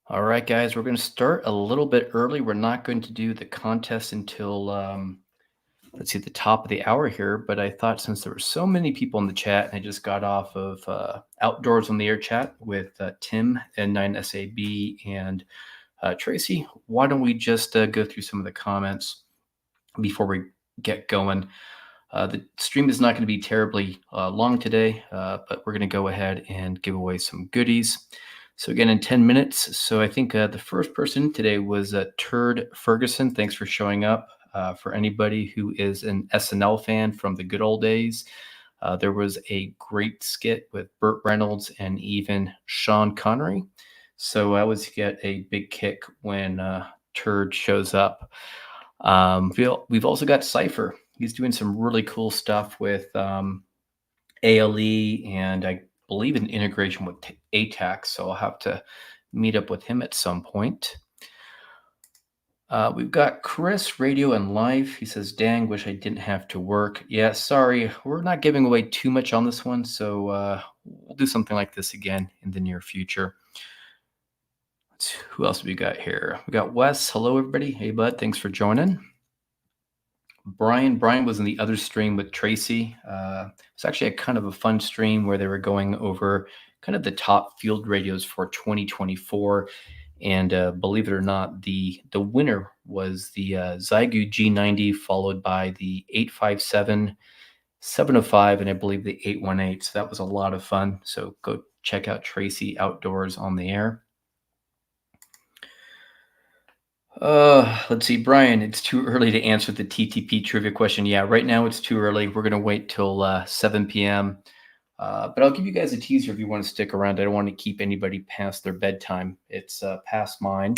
All right, guys, we're going to start a little bit early. We're not going to do the contest until, let's see, the top of the hour here. But I thought since there were so many people in the chat, and I just got off of Outdoors on the Air chat with Tim, N9SAB, and Tracy, why don't we just go through some of the comments before we get going? The stream is not going to be terribly long today, but we're going to go ahead and give away some goodies. So again, in 10 minutes. So I think the first person today was Turd Ferguson. Thanks for showing up. For anybody who is an SNL fan from the good old days, there was a great skit with Burt Reynolds and even Sean Connery. So I always get a big kick when Turd shows up. We've also got Cypher. He's doing some really cool stuff with ALE and I believe an integration with ATAC. So I'll have to meet up with him at some point. We've got Chris, Radio and Life. He says, dang, wish I didn't have to work. Yeah, sorry. We're not giving away too much on this one. So we'll do something like this again in the near future. Who else have we got here? We got Wes. Hello, everybody. Hey, bud. Thanks for joining. Brian was in the other stream with Tracy. It's actually a kind of a fun stream where they were going over kind of the top field radios for 2024. And believe it or not, the winner was the Xiegu G90, followed by the 857, 705, and I believe the 818. So that was a lot of fun. So go check out Tracy Outdoors on the Air. Let's see, Brian, it's too early to answer the TTP trivia question. Yeah, right now it's too early. We're going to wait till 7 p.m. But I'll give you guys a teaser if you want to stick around. I don't want to keep anybody past their bedtime. It's past mine.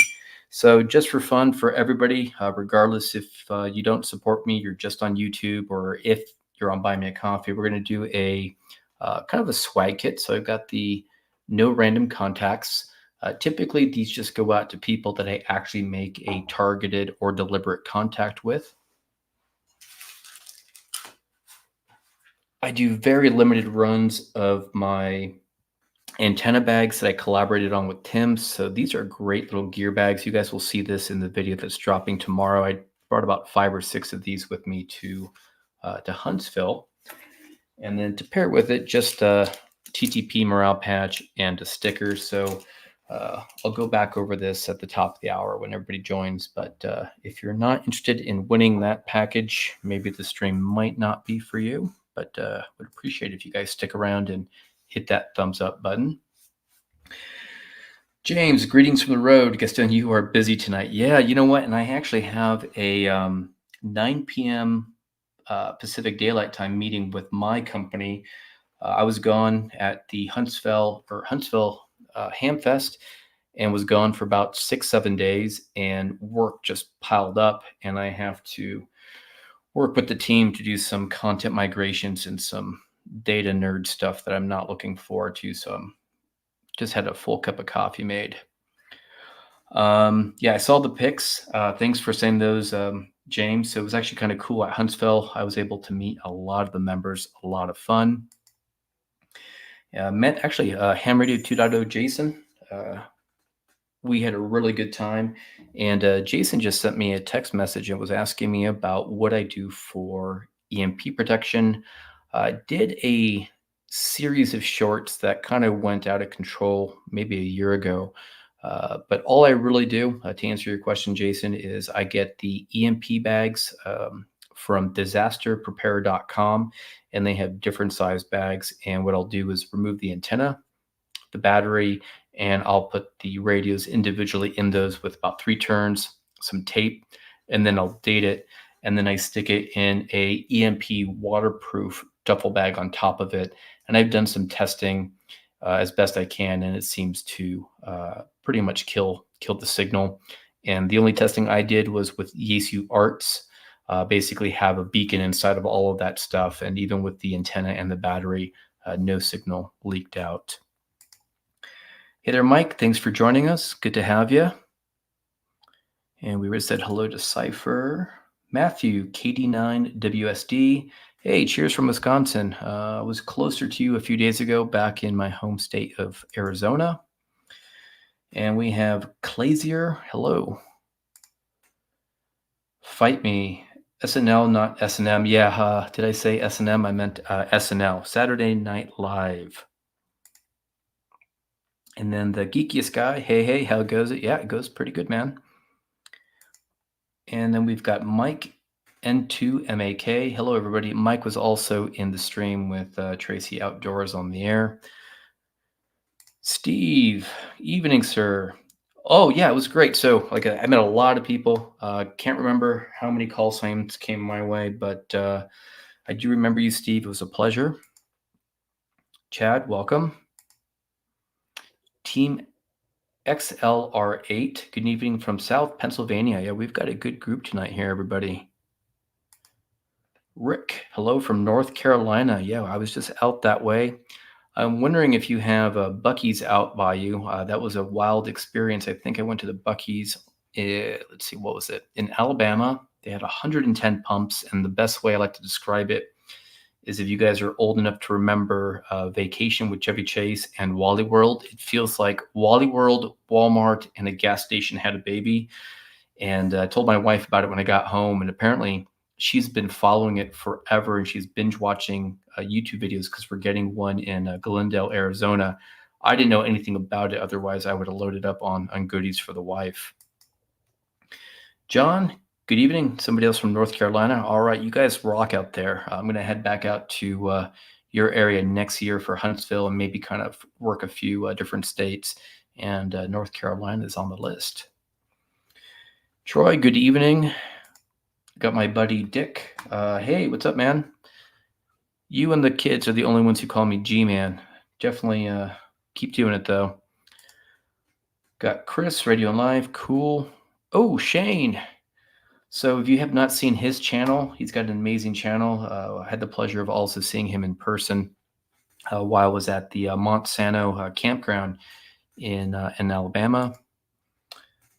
So just for fun for everybody, regardless if you don't support me, you're just on YouTube, or if you're on Buy Me a Coffee, we're going to do a kind of a swag kit. So I've got the no random contacts. Typically, these just go out to people that I actually make a targeted or deliberate contact with. I do very limited runs of my antenna bags that I collaborated on with Tim. So these are great little gear bags. You guys will see this in the video that's dropping tomorrow. I brought about 5 or 6 of these with me to Huntsville. And then to pair with it, just a TTP morale patch and a sticker. So I'll go back over this at the top of the hour when everybody joins. But if you're not interested in winning that package, maybe the stream might not be for you. But would appreciate if you guys stick around and hit that thumbs up button. James, greetings from the road. Gaston, you are busy tonight. Yeah, you know what? And I actually have a 9 p.m. Pacific Daylight Time meeting with my company. I was gone at the Huntsville Hamfest and was gone for about 6-7 days, and work just piled up, and I have to work with the team to do some content migrations and some data nerd stuff that I'm not looking forward to. So I'm just had a full cup of coffee made. Yeah, I saw the pics. Thanks for saying those, James. So it was actually kind of cool at Huntsville. I was able to meet a lot of the members, a lot of fun. Met actually Ham Radio 2.0 Jason. We had a really good time. And Jason just sent me a text message and was asking me about what I do for EMP protection. I did a series of shorts that kind of went out of control maybe a year ago. But all I really do, to answer your question, Jason, is I get the EMP bags from disasterprepare.com, and they have different size bags. And what I'll do is remove the antenna, the battery, and I'll put the radios individually in those with about 3 turns, some tape, and then I'll date it. And then I stick it in a EMP waterproof duffel bag on top of it. And I've done some testing as best I can, and it seems to pretty much kill the signal. And the only testing I did was with Yaesu Arts. Basically have a beacon inside of all of that stuff, and even with the antenna and the battery, no signal leaked out. Hey there, Mike. Thanks for joining us. Good to have you. And we already said hello to Cypher. Matthew, KD9WSD. Hey, cheers from Wisconsin. I was closer to you a few days ago back in my home state of Arizona. And we have Clazier. Hello. Fight Me. SNL, not S&M. Yeah, did I say S&M? I meant SNL. Saturday Night Live. And then the geekiest guy. Hey, how goes it? Yeah, it goes pretty good, man. And then we've got Mike N2MAK. Hello, everybody. Mike was also in the stream with Tracy Outdoors on the air. Steve, evening, sir. Oh, yeah, it was great. So, like, I met a lot of people. Can't remember how many call signs came my way, but I do remember you, Steve. It was a pleasure. Chad, welcome. Team XLR8. Good evening from South Pennsylvania. Yeah, we've got a good group tonight here, everybody. Rick, hello from North Carolina. Yeah, I was just out that way. I'm wondering if you have Buc-ee's out by you. That was a wild experience. I think I went to the Buc-ee's. Let's see, what was it? In Alabama, they had 110 pumps, and the best way I like to describe it is if you guys are old enough to remember Vacation with Chevy Chase and Wally World, it feels like Wally World, Walmart, and a gas station had a baby. And I told my wife about it when I got home, and apparently she's been following it forever, and she's binge watching YouTube videos because we're getting one in Glendale, Arizona. I didn't know anything about it. Otherwise, I would have loaded up on goodies for the wife. John, good evening. Somebody else from North Carolina. All right, you guys rock out there. I'm going to head back out to your area next year for Huntsville and maybe kind of work a few different states. And North Carolina is on the list. Troy, good evening. Got my buddy Dick. Hey, what's up, man? You and the kids are the only ones who call me G-Man. Definitely keep doing it, though. Got Chris, Radio and Live. Cool. Oh, Shane. So if you have not seen his channel, he's got an amazing channel. I had the pleasure of also seeing him in person while I was at the Monsanto campground in Alabama.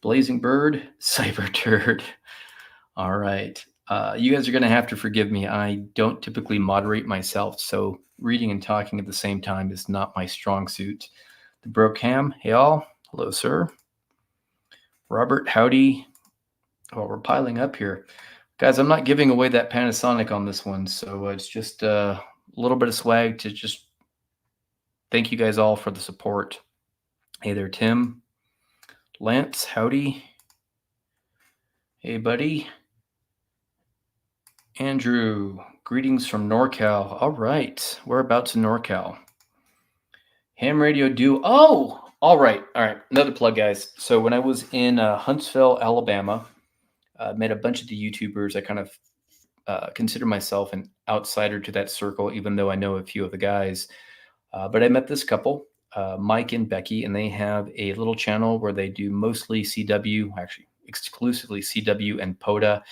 Blazing Bird, Cyber Turd. All right. You guys are going to have to forgive me. I don't typically moderate myself, so reading and talking at the same time is not my strong suit. The Brocam, hey all. Hello, sir. Robert, howdy. Well, we're piling up here. Guys, I'm not giving away that Panasonic on this one, so it's just a little bit of swag to just thank you guys all for the support. Hey there, Tim. Lance, howdy. Hey, buddy. Andrew, greetings from NorCal. All right, whereabouts in NorCal? Ham Radio Do. Oh, all right. Another plug, guys. So when I was in Huntsville, Alabama, met a bunch of the YouTubers. I kind of consider myself an outsider to that circle, even though I know a few of the guys. But I met this couple, Mike and Becky, and they have a little channel where they do mostly CW, actually exclusively CW and POTA.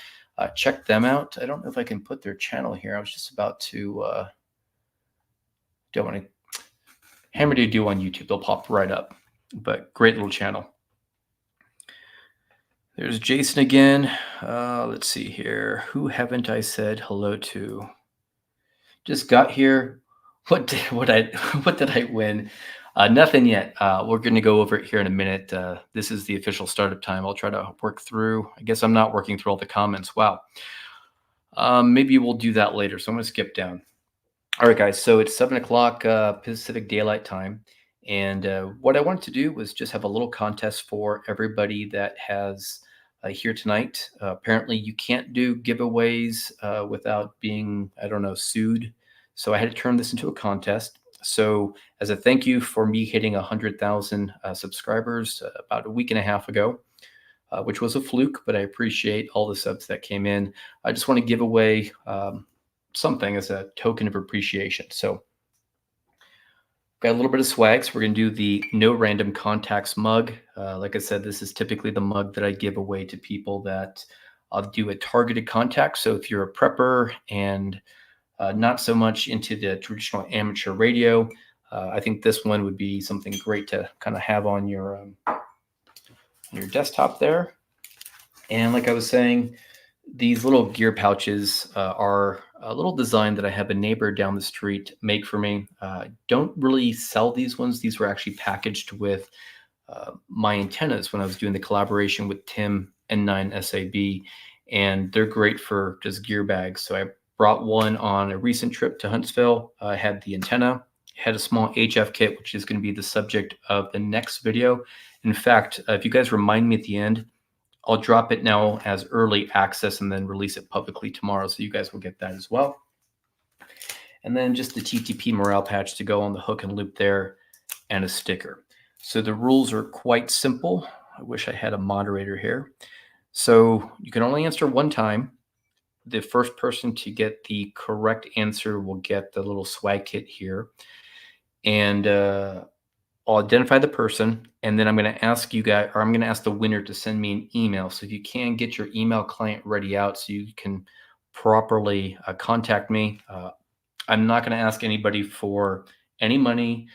Check them out. I don't know if I can put their channel here. I was just about to. Don't want to. Hammer Do on YouTube. They'll pop right up. But great little channel. There's Jason again. Let's see here. Who haven't I said hello to? Just got here. What did I win? Nothing yet. We're going to go over it here in a minute. This is the official startup time. I'll try to work through. I guess I'm not working through all the comments. Wow. Maybe we'll do that later. So I'm going to skip down. All right, guys. So it's 7 o'clock Pacific Daylight Time. And what I wanted to do was just have a little contest for everybody that has here tonight. Apparently, you can't do giveaways without being, I don't know, sued. So I had to turn this into a contest. So as a thank you for me hitting 100,000 subscribers about a week and a half ago, which was a fluke, but I appreciate all the subs that came in. I just want to give away something as a token of appreciation. So got a little bit of swag. So we're going to do the No Random Contacts mug. Like I said, this is typically the mug that I give away to people that I'll do a targeted contact. So if you're a prepper and not so much into the traditional amateur radio, I think this one would be something great to kind of have on your desktop there. And like I was saying, these little gear pouches are a little design that I have a neighbor down the street make for me. Don't really sell these ones. These were actually packaged with my antennas when I was doing the collaboration with Tim N9 SAB, and they're great for just gear bags. So I brought one on a recent trip to Huntsville. I had the antenna, had a small HF kit, which is going to be the subject of the next video. In fact, if you guys remind me at the end, I'll drop it now as early access and then release it publicly tomorrow, so you guys will get that as well. And then just the TTP morale patch to go on the hook and loop there, and a sticker. So the rules are quite simple. I wish I had a moderator here. So you can only answer one time. The first person to get the correct answer will get the little swag kit here. And I'll identify the person, and then I'm going to ask you guys, or I'm going to ask the winner to send me an email. So if you can get your email client ready out so you can properly contact me. I'm not going to ask anybody for any money.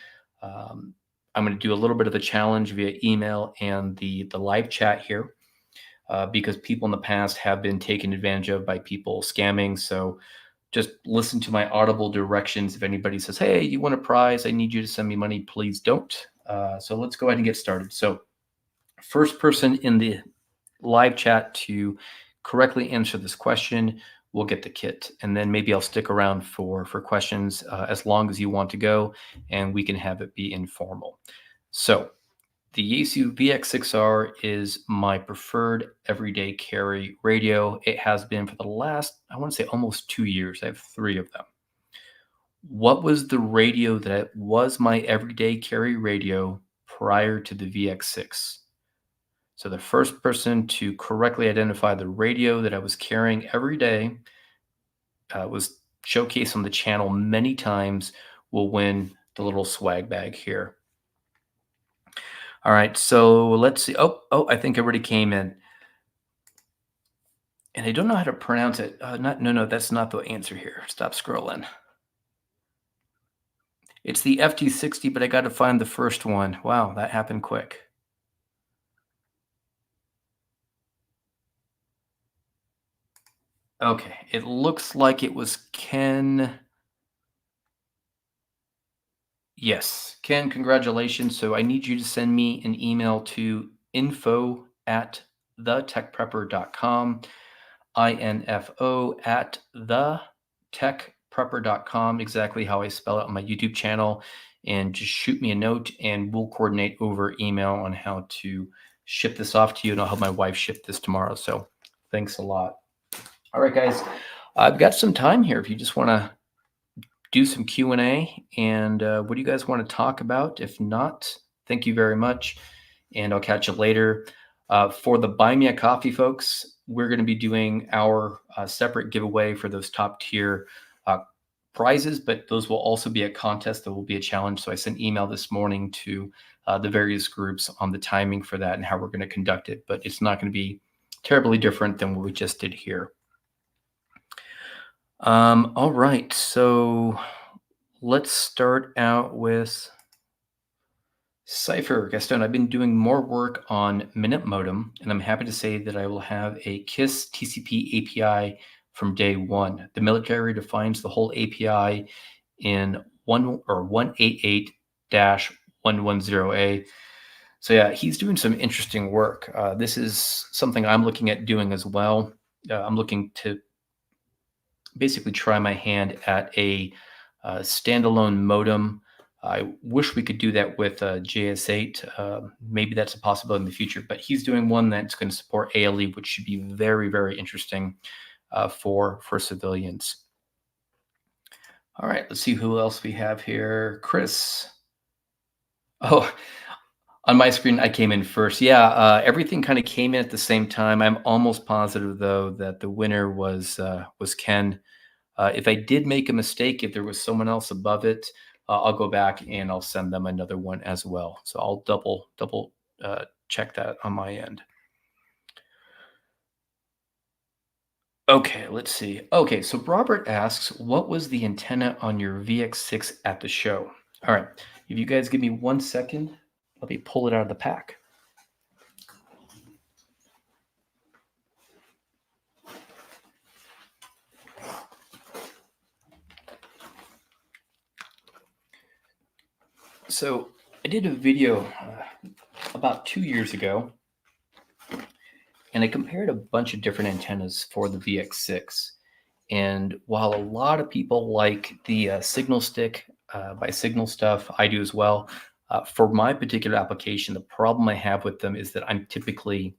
I'm going to do a little bit of a challenge via email and the live chat here because people in the past have been taken advantage of by people scamming. So just listen to my audible directions. If anybody says, hey, you want a prize? I need you to send me money. Please don't. So let's go ahead and get started. So first person in the live chat to correctly answer this question will get the kit. And then maybe I'll stick around for questions as long as you want to go, and we can have it be informal. So the Yaesu VX6R is my preferred everyday carry radio. It has been for the last, I want to say almost 2 years. I have 3 of them. What was the radio that was my everyday carry radio prior to the VX6? So the first person to correctly identify the radio that I was carrying every day was showcased on the channel many times will win the little swag bag here. All right, so let's see. Oh, I think it already came in. And I don't know how to pronounce it. No, that's not the answer here. Stop scrolling. It's the FT60, but I got to find the first one. Wow, that happened quick. Okay, it looks like it was Ken. Yes, Ken, congratulations. So I need you to send me an email to info@thetechprepper.com, info@thetechprepper.com, exactly how I spell it on my YouTube channel, and just shoot me a note and we'll coordinate over email on how to ship this off to you, and I'll have my wife ship this tomorrow. So thanks a lot. All right, guys, I've got some time here if you just want to do some Q&A, and what do you guys want to talk about? If not, thank you very much, and I'll catch you later. For the Buy Me a Coffee folks, we're going to be doing our separate giveaway for those top tier prizes, but those will also be a contest. There will be a challenge. So I sent email this morning to the various groups on the timing for that and how we're going to conduct it, but it's not going to be terribly different than what we just did here. All right, so let's start out with Cypher. Gaston, I've been doing more work on Minute Modem, and I'm happy to say that I will have a KISS TCP API from day one. The military defines the whole API in 188-110A. So yeah, he's doing some interesting work. This is something I'm looking at doing as well. I'm looking to basically try my hand at a standalone modem. I wish we could do that with JS8. Maybe that's a possibility in the future, but he's doing one that's going to support ALE, which should be very, very interesting for civilians. All right, let's see who else we have here. Chris. Oh, on my screen, I came in first. Yeah, everything kind of came in at the same time. I'm almost positive, though, that the winner was Ken. If I did make a mistake, if there was someone else above it, I'll go back and I'll send them another one as well. So I'll double check that on my end. Okay, let's see. Okay, so Robert asks, what was the antenna on your VX6 at the show? All right, if you guys give me 1 second, let me pull it out of the pack. So I did a video about 2 years ago, and I compared a bunch of different antennas for the VX6. And while a lot of people like the Signal Stick by Signal Stuff, I do as well. For my particular application, the problem I have with them is that I'm typically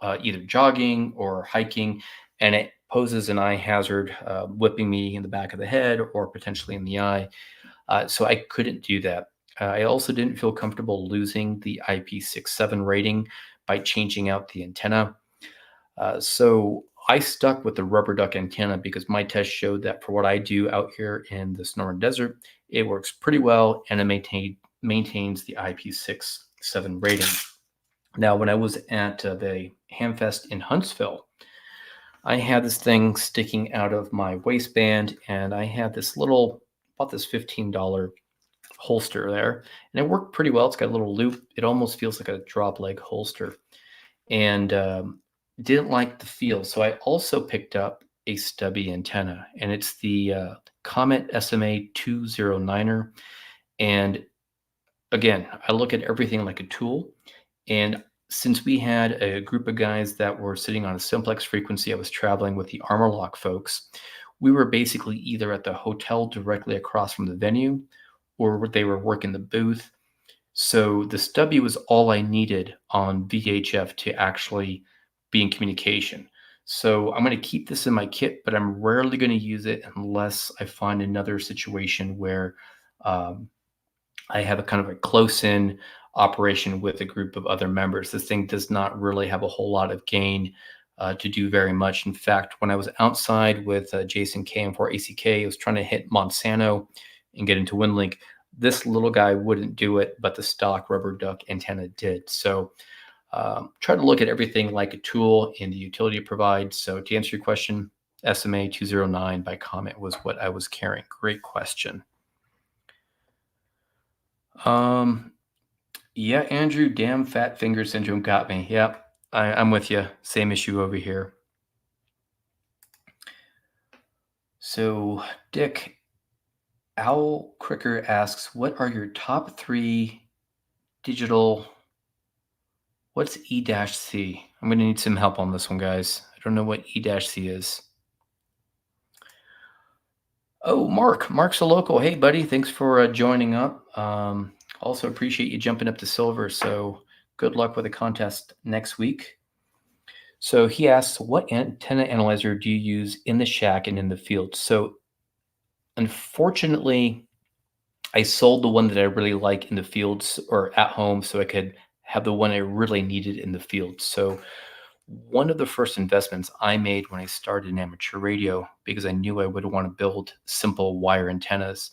either jogging or hiking, and it poses an eye hazard, whipping me in the back of the head or potentially in the eye. So I couldn't do that. I also didn't feel comfortable losing the IP67 rating by changing out the antenna. So I stuck with the rubber duck antenna because my test showed that for what I do out here in the Sonoran Desert, it works pretty well and it maintains the IP67 rating. Now, when I was at the Hamfest in Huntsville, I had this thing sticking out of my waistband, and I had this little, about this $15 holster there, and it worked pretty well. It's got a little loop. It almost feels like a drop leg holster, and didn't like the feel. So I also picked up a stubby antenna, and it's the Comet SMA 209er. And again, I look at everything like a tool. And since we had a group of guys that were sitting on a simplex frequency, I was traveling with the Armor Lock folks. We were basically either at the hotel directly across from the venue, or they were working the booth. So the stubby was all I needed on VHF to actually be in communication. So I'm going to keep this in my kit, but I'm rarely going to use it unless I find another situation where I have a kind of a close-in operation with a group of other members. This thing does not really have a whole lot of gain to do very much. In fact, when I was outside with Jason KM4ACK, I was trying to hit Monsanto and get into WinLink. This little guy wouldn't do it, but the stock rubber duck antenna did. So try to look at everything like a tool in the utility it provides. So to answer your question, SMA 209 by Comet was what I was carrying. Great question. Yeah, Andrew, damn fat finger syndrome got me. Yep, I'm with you. Same issue over here. So Dick Owl Cricker asks, what are your top 3 digital? What's E-C? I'm going to need some help on this one, guys. I don't know what E-C is. Oh, Mark's a local. Hey, buddy, thanks for joining up. Also appreciate you jumping up to silver. So good luck with the contest next week. So he asks, what antenna analyzer do you use in the shack and in the field? So unfortunately, I sold the one that I really like in the fields or at home so I could have the one I really needed in the field. So one of the first investments I made when I started in amateur radio, because I knew I would want to build simple wire antennas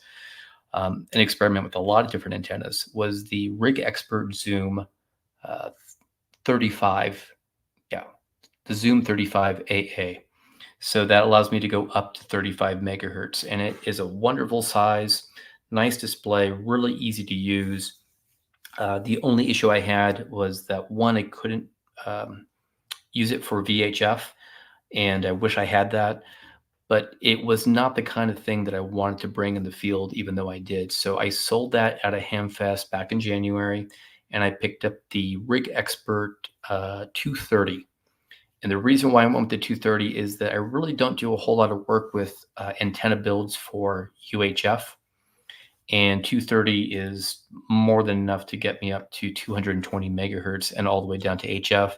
and experiment with a lot of different antennas, was the Rig Expert Zoom 35. Yeah, the Zoom 35 AA. So that allows me to go up to 35 megahertz. And it is a wonderful size, nice display, really easy to use. The only issue I had was that one, I couldn't use it for VHF, and I wish I had that, but it was not the kind of thing that I wanted to bring in the field, even though I did. So I sold that at a Hamfest back in January, and I picked up the Rig Expert 230. And the reason why I went with the 230 is that I really don't do a whole lot of work with antenna builds for UHF. And 230 is more than enough to get me up to 220 megahertz and all the way down to HF.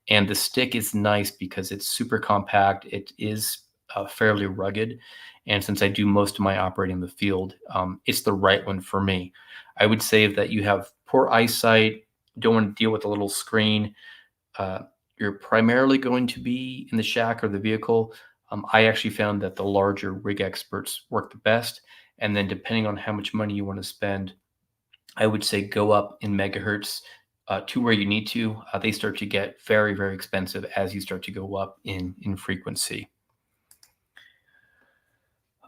And the stick is nice because it's super compact. It is fairly rugged. And since I do most of my operating in the field, it's the right one for me. I would say that you have poor eyesight, don't want to deal with a little screen. You're primarily going to be in the shack or the vehicle. I actually found that the larger Rig Experts work the best. And then depending on how much money you want to spend, I would say go up in megahertz to where you need to. They start to get very, very expensive as you start to go up in frequency.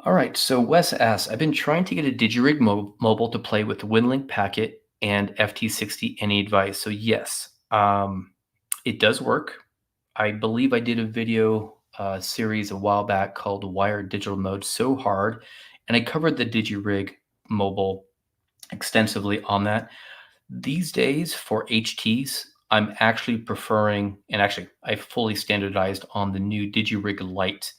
All right, so Wes asks, I've been trying to get a DigiRig mobile to play with WinLink Packet and FT60. Any advice? So yes, it does work. I believe I did a video series a while back called Wired Digital Mode So Hard, and I covered the DigiRig mobile extensively on that. These days for HTs, I'm actually preferring, and actually I fully standardized on the new DigiRig Lite.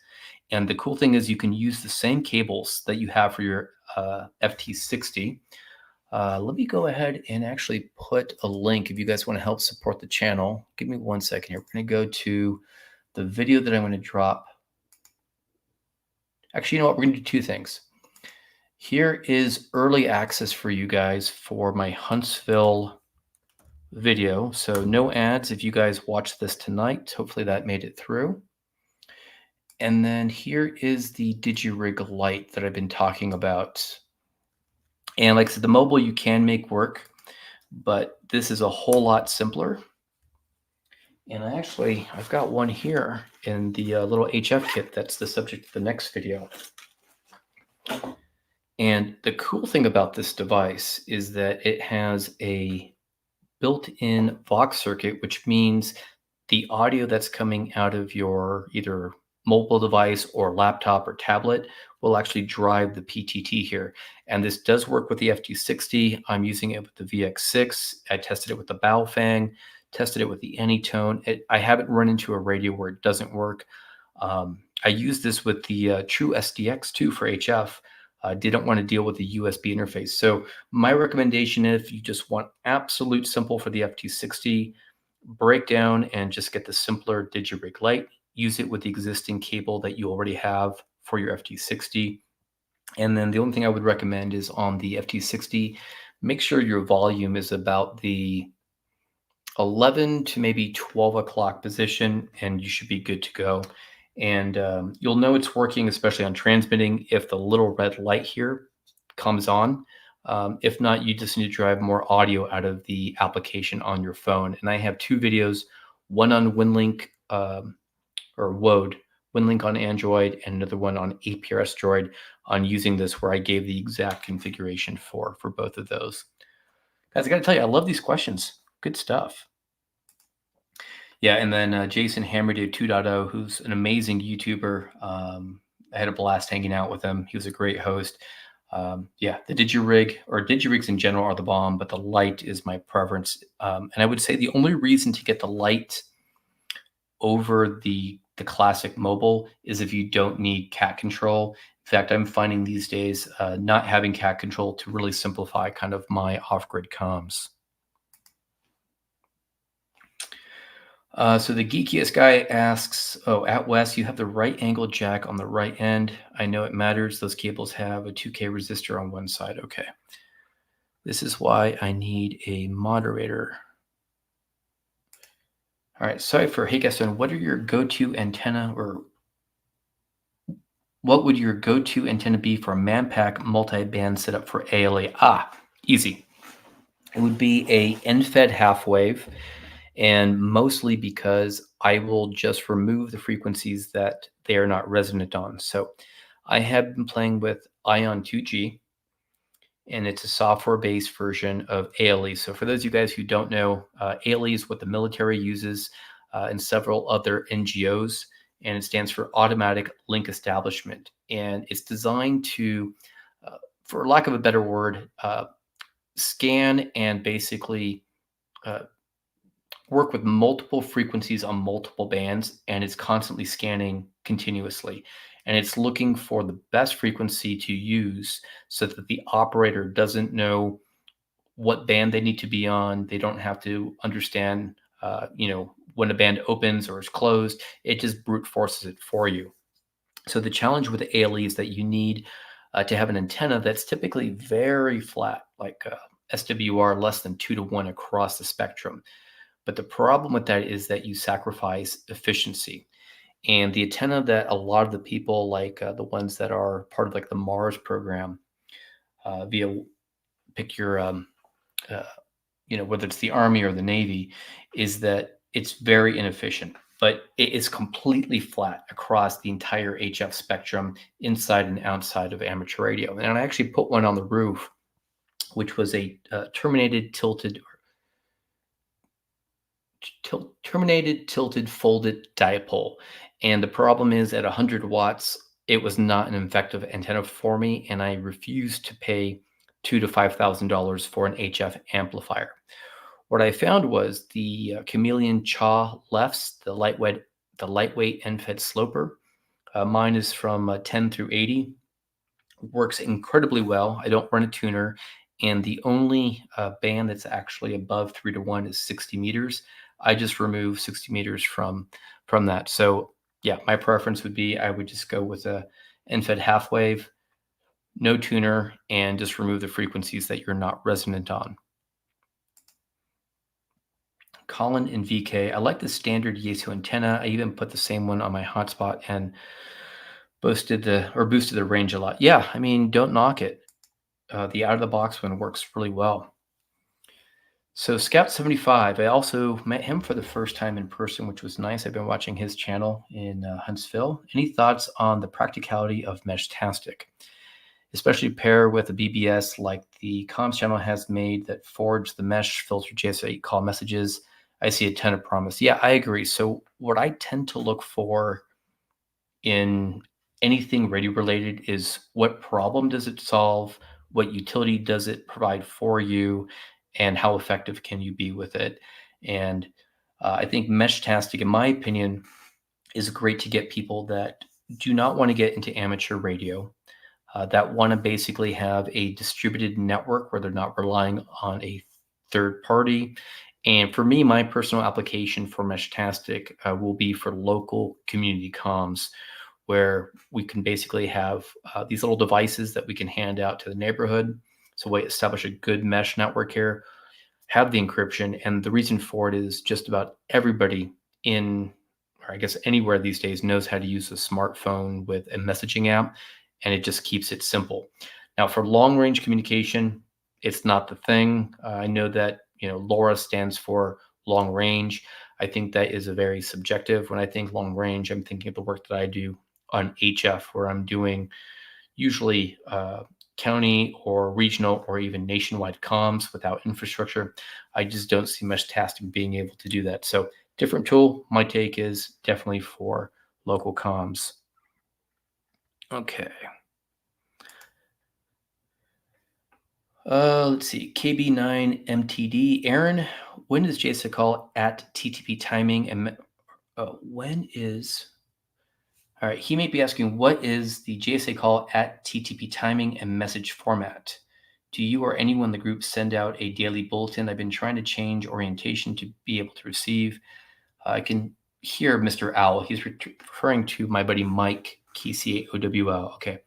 And the cool thing is you can use the same cables that you have for your FT60. Let me go ahead and actually put a link if you guys want to help support the channel. Give me 1 second here. We're going to go to the video that I'm going to drop. Actually, you know what? We're going to do two things. Here is early access for you guys for my Huntsville video. So no ads if you guys watch this tonight. Hopefully that made it through. And then here is the DigiRig Lite that I've been talking about. And like I said, the mobile you can make work, but this is a whole lot simpler. And I've got one here in the little HF kit that's the subject of the next video. And the cool thing about this device is that it has a built-in Vox circuit, which means the audio that's coming out of your either mobile device or laptop or tablet will actually drive the PTT here. And this does work with the FT60. I'm using it with the VX6. I tested it with the Baofeng, tested it with the Anytone. I haven't run into a radio where it doesn't work. I used this with the True SDX2 for HF. Didn't want to deal with the USB interface. So my recommendation, if you just want absolute simple for the FT60, break down and just get the simpler DigiRig Lite. Use it with the existing cable that you already have for your FT60. And then the only thing I would recommend is on the FT60, make sure your volume is about the 11 to maybe 12 o'clock position, and you should be good to go. And you'll know it's working, especially on transmitting, if the little red light here comes on. If not, you just need to drive more audio out of the application on your phone. And I have two videos, one on WinLink or WODE, WinLink on Android, and another one on APRS Droid on using this, where I gave the exact configuration for both of those. Guys, I got to tell you, I love these questions. Good stuff. Yeah, and then Jason Hammerday 2.0, who's an amazing YouTuber. I had a blast hanging out with him. He was a great host. Yeah, the DigiRig, or DigiRigs in general, are the bomb, but the Lite is my preference. And I would say the only reason to get the Lite over the classic mobile is if you don't need cat control. In fact, I'm finding these days not having cat control to really simplify kind of my off-grid comms. So the geekiest guy asks, at West, you have the right angle jack on the right end. I know it matters. Those cables have a 2K resistor on one side. Okay. This is why I need a moderator. All right. Sorry for, hey, Gaston, what are your go-to antenna, or what would your go-to antenna be for a Manpack multi-band setup for ALE? Easy. It would be a end-fed half wave. And mostly because I will just remove the frequencies that they are not resonant on. So I have been playing with Ion 2G, and it's a software-based version of ALE. So for those of you guys who don't know, ALE is what the military uses and several other NGOs, and it stands for Automatic Link Establishment. And it's designed to, for lack of a better word, scan and basically work with multiple frequencies on multiple bands, and it's constantly scanning continuously. And it's looking for the best frequency to use so that the operator doesn't know what band they need to be on. They don't have to understand, when a band opens or is closed. It just brute forces it for you. So the challenge with the ALE is that you need to have an antenna that's typically very flat, like SWR less than 2:1 across the spectrum. But the problem with that is that you sacrifice efficiency. And the antenna that a lot of the people, like the ones that are part of like the Mars program, via pick your, whether it's the Army or the Navy, is that it's very inefficient. But it is completely flat across the entire HF spectrum, inside and outside of amateur radio. And I actually put one on the roof, which was a terminated, tilted, folded dipole. And the problem is, at 100 watts, it was not an effective antenna for me, and I refused to pay to $5,000 for an HF amplifier. What I found was the Chameleon Chaw lefts, the lightweight end-fed sloper. Mine is from 10 through 80. Works incredibly well. I don't run a tuner, and the only band that's actually above 3 to 1 is 60 meters. I just remove 60 meters from that. So yeah, my preference would be I would just go with a end-fed half wave, no tuner, and just remove the frequencies that you're not resonant on. Colin and VK, I like the standard Yaesu antenna. I even put the same one on my hotspot and boosted the range a lot. Yeah, I mean, don't knock it. The out of the box one works really well. So Scout 75, I also met him for the first time in person, which was nice. I've been watching his channel in Huntsville. Any thoughts on the practicality of Meshtastic, especially pair with a BBS like the comms channel has made that forge the mesh filter JS8 call messages? I see a ton of promise. Yeah, I agree. So what I tend to look for in anything radio related is what problem does it solve? What utility does it provide for you? And how effective can you be with it? And I think Meshtastic, in my opinion, is great to get people that do not want to get into amateur radio, that want to basically have a distributed network where they're not relying on a third party. And for me, my personal application for Meshtastic will be for local community comms, where we can basically have these little devices that we can hand out to the neighborhood. So we establish a good mesh network here, have the encryption. And the reason for it is just about everybody in, or I guess anywhere these days, knows how to use a smartphone with a messaging app, and it just keeps it simple. Now, for long range communication, it's not the thing. I know that, LoRa stands for long range. I think that is a very subjective. When I think long range, I'm thinking of the work that I do on HF, where I'm doing usually county or regional or even nationwide comms without infrastructure. I just don't see Meshtastic being able to do that. So different tool. My take is definitely for local comms. Okay. Let's see. KB9MTD. Aaron, when does JSA call at TTP timing? And when is... All right, he may be asking, what is the JSA call at TTP timing and message format? Do you or anyone in the group send out a daily bulletin? I've been trying to change orientation to be able to receive. I can hear Mr. Owl. He's referring to my buddy Mike, KCAOWL. Okay.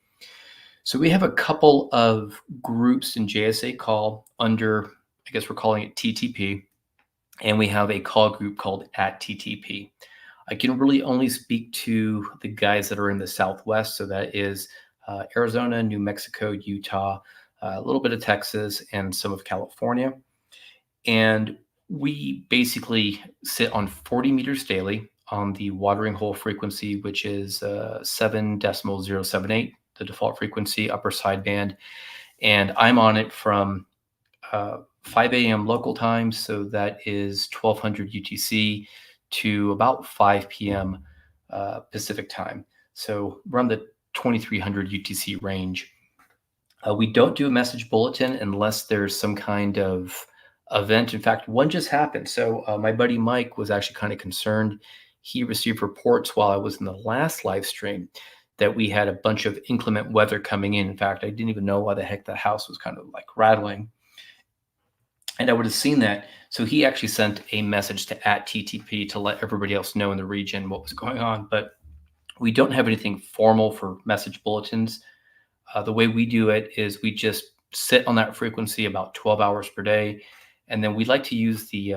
So we have a couple of groups in JSA call under, I guess we're calling it TTP, and we have a call group called at TTP. I can really only speak to the guys that are in the Southwest. So that is Arizona, New Mexico, Utah, a little bit of Texas, and some of California. And we basically sit on 40 meters daily on the watering hole frequency, which is 7.078, the default frequency, upper sideband. And I'm on it from 5 a.m. local time. So that is 1200 UTC to about 5 p.m. Pacific time. So around the 2300 UTC range. We don't do a message bulletin unless there's some kind of event. In fact, one just happened. So my buddy Mike was actually kind of concerned. He received reports while I was in the last live stream that we had a bunch of inclement weather coming in. In fact, I didn't even know why the heck the house was kind of like rattling. And I would have seen that. So he actually sent a message to at TTP to let everybody else know in the region what was going on. But we don't have anything formal for message bulletins. The way we do it is we just sit on that frequency about 12 hours per day. And then we like to use the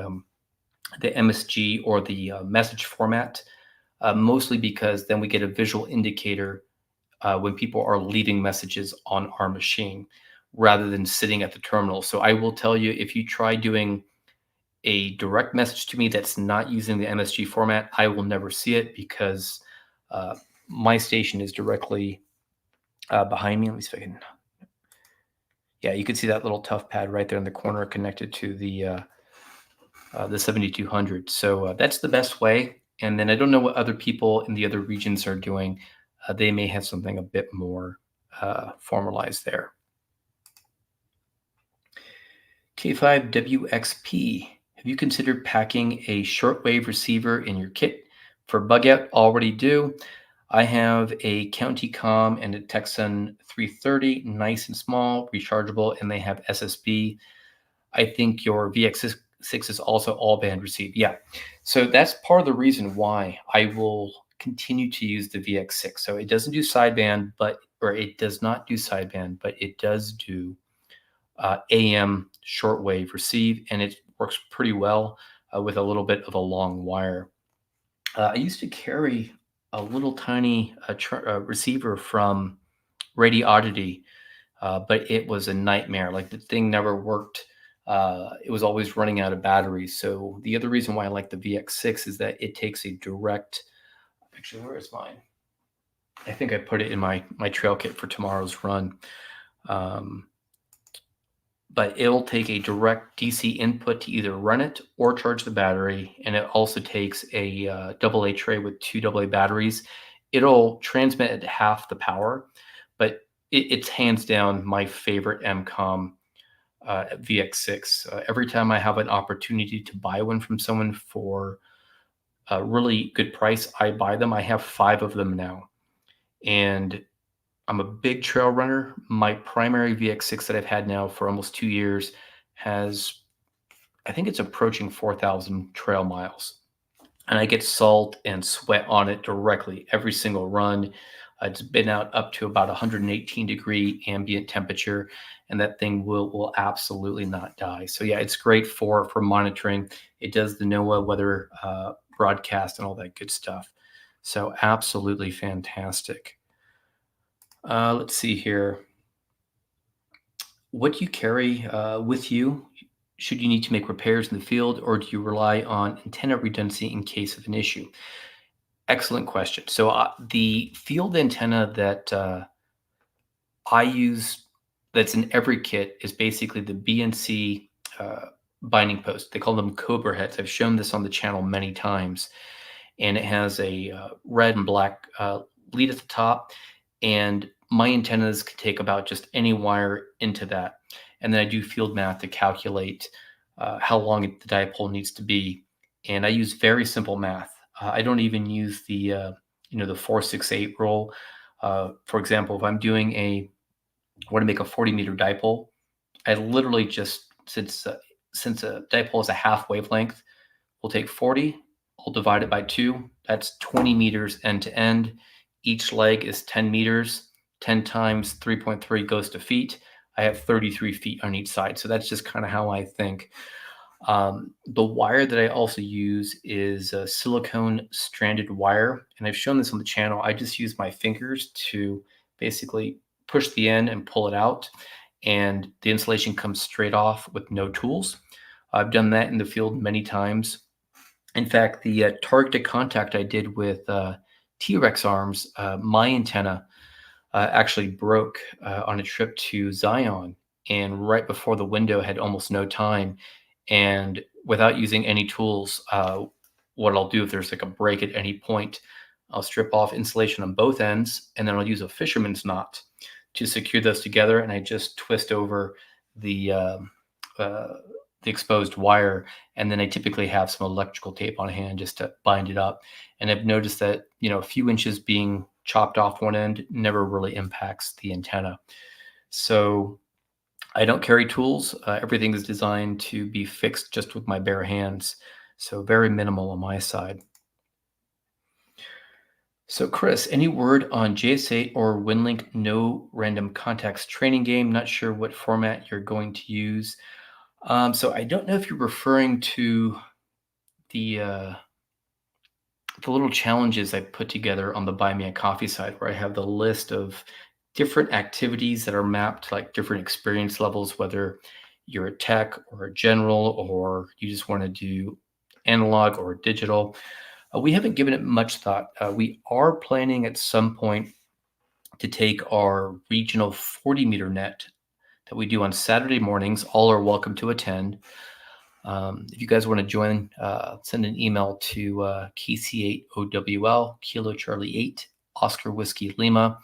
MSG or the message format, mostly because then we get a visual indicator when people are leaving messages on our machine rather than sitting at the terminal. So I will tell you, if you try doing a direct message to me that's not using the MSG format, I will never see it because my station is directly behind me. Let me see if I can. Yeah, you can see that little tough pad right there in the corner connected to the 7200. So that's the best way. And then I don't know what other people in the other regions are doing. They may have something a bit more formalized there. K5WXP. Have you considered packing a shortwave receiver in your kit for bug out? Already do. I have a County Com and a Texan 330, nice and small, rechargeable, and they have SSB. I think your VX6 is also all band receive. Yeah. So that's part of the reason why I will continue to use the VX6. So it doesn't do sideband, or it does not do sideband, but it does do AM shortwave receive, and it works pretty well with a little bit of a long wire. I used to carry a little tiny receiver from Radioddity, but it was a nightmare. Like the thing never worked. It was always running out of batteries. So the other reason why I like the VX6 is that it takes a direct. Actually, where is mine? I think I put it in my trail kit for tomorrow's run. But it'll take a direct DC input to either run it or charge the battery. And it also takes a AA tray with two AA batteries. It'll transmit at half the power, but it's hands down my favorite MCOM VX6. Every time I have an opportunity to buy one from someone for a really good price, I buy them. I have 5 of them now. And I'm a big trail runner. My primary VX6 that I've had now for almost 2 years has, I think it's approaching 4,000 trail miles. And I get salt and sweat on it directly every single run. It's been out up to about 118-degree ambient temperature, and that thing will absolutely not die. So yeah, it's great for monitoring. It does the NOAA weather broadcast and all that good stuff. So absolutely fantastic. Let's see here. What do you carry with you should you need to make repairs in the field, or do you rely on antenna redundancy in case of an issue? Excellent question. So the field antenna that I use, that's in every kit, is basically the BNC binding post. They call them Cobra heads. I've shown this on the channel many times, and it has a red and black lead at the top, and my antennas can take about just any wire into that. And then I do field math to calculate how long the dipole needs to be. And I use very simple math. I don't even use the 4-6-8 rule. For example, if I'm doing I want to make a 40-meter dipole, I literally just, since a dipole is a half wavelength, we'll take 40, I'll divide it by 2. That's 20 meters end to end. Each leg is 10 meters. 10 times 3.3 goes to feet. I have 33 feet on each side. So that's just kind of how I think. The wire that I also use is a silicone stranded wire. And I've shown this on the channel. I just use my fingers to basically push the end and pull it out. And the insulation comes straight off with no tools. I've done that in the field many times. In fact, the targeted contact I did with T-Rex arms, my antenna actually broke on a trip to Zion, and right before the window had almost no time. And without using any tools, what I'll do if there's like a break at any point, I'll strip off insulation on both ends, and then I'll use a fisherman's knot to secure those together. And I just twist over the exposed wire, and then I typically have some electrical tape on hand just to bind it up. And I've noticed that a few inches being chopped off one end never really impacts the antenna. So I don't carry tools. Everything is designed to be fixed just with my bare hands. So very minimal on my side. So Chris, any word on JS8 or WinLink no random contacts training game? Not sure what format you're going to use. So I don't know if you're referring to the little challenges I put together on the Buy Me a Coffee side, where I have the list of different activities that are mapped to like different experience levels, whether you're a tech or a general, or you just want to do analog or digital. We haven't given it much thought. We are planning at some point to take our regional 40-meter net that we do on Saturday mornings. All are welcome to attend. If you guys want to join, send an email to KC8OWL, Kilo Charlie 8, Oscar Whiskey Lima,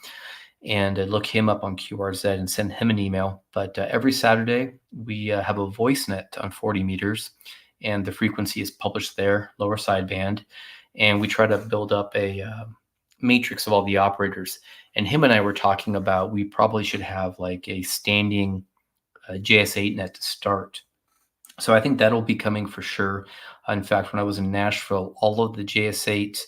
and look him up on QRZ and send him an email. But every Saturday, we have a VoiceNet on 40 meters, and the frequency is published there, lower sideband. And we try to build up a matrix of all the operators. And him and I were talking about we probably should have like a standing JS8 net to start. So I think that'll be coming for sure. In fact, when I was in Nashville, all of the JS8,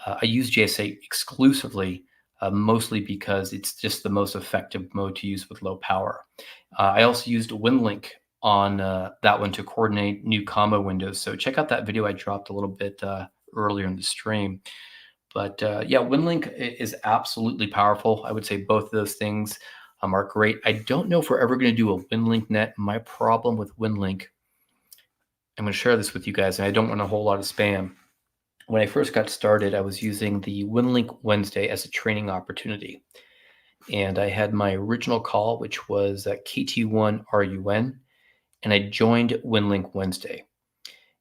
I use JS8 exclusively, mostly because it's just the most effective mode to use with low power. I also used WinLink on that one to coordinate new combo windows. So check out that video I dropped a little bit earlier in the stream. But yeah, WinLink is absolutely powerful. I would say both of those things are great. I don't know if we're ever going to do a WinLink net. My problem with WinLink, I'm going to share this with you guys, and I don't want a whole lot of spam. When I first got started, I was using the WinLink Wednesday as a training opportunity. And I had my original call, which was at KT1RUN, and I joined WinLink Wednesday.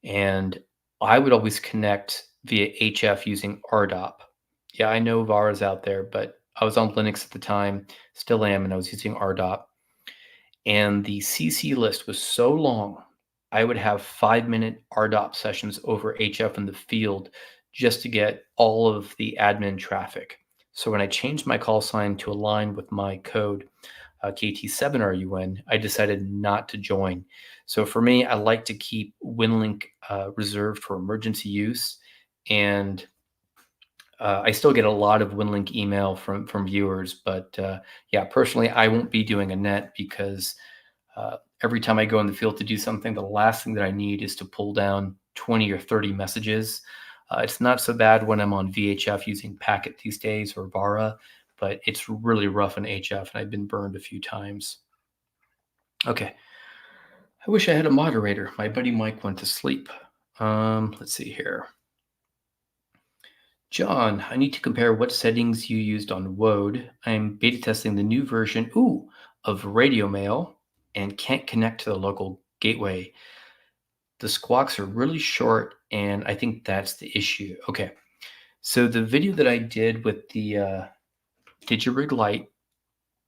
And I would always connect via HF using RDOP. Yeah, I know VAR's out there, but I was on Linux at the time, still am, and I was using RDOP. And the CC list was so long, I would have 5-minute RDOP sessions over HF in the field just to get all of the admin traffic. So when I changed my call sign to align with my code, KT7RUN, I decided not to join. So for me, I like to keep WinLink reserved for emergency use. And I still get a lot of WinLink email from viewers, but yeah, personally, I won't be doing a net because every time I go in the field to do something, the last thing that I need is to pull down 20 or 30 messages. It's not so bad when I'm on VHF using Packet these days or Vara, but it's really rough in HF, and I've been burned a few times. Okay. I wish I had a moderator. My buddy Mike went to sleep. Let's see here. John, I need to compare what settings you used on Wode. I'm beta testing the new version, of Radio Mail and can't connect to the local gateway. The squawks are really short, and I think that's the issue. Okay, so the video that I did with the DigiRig Lite,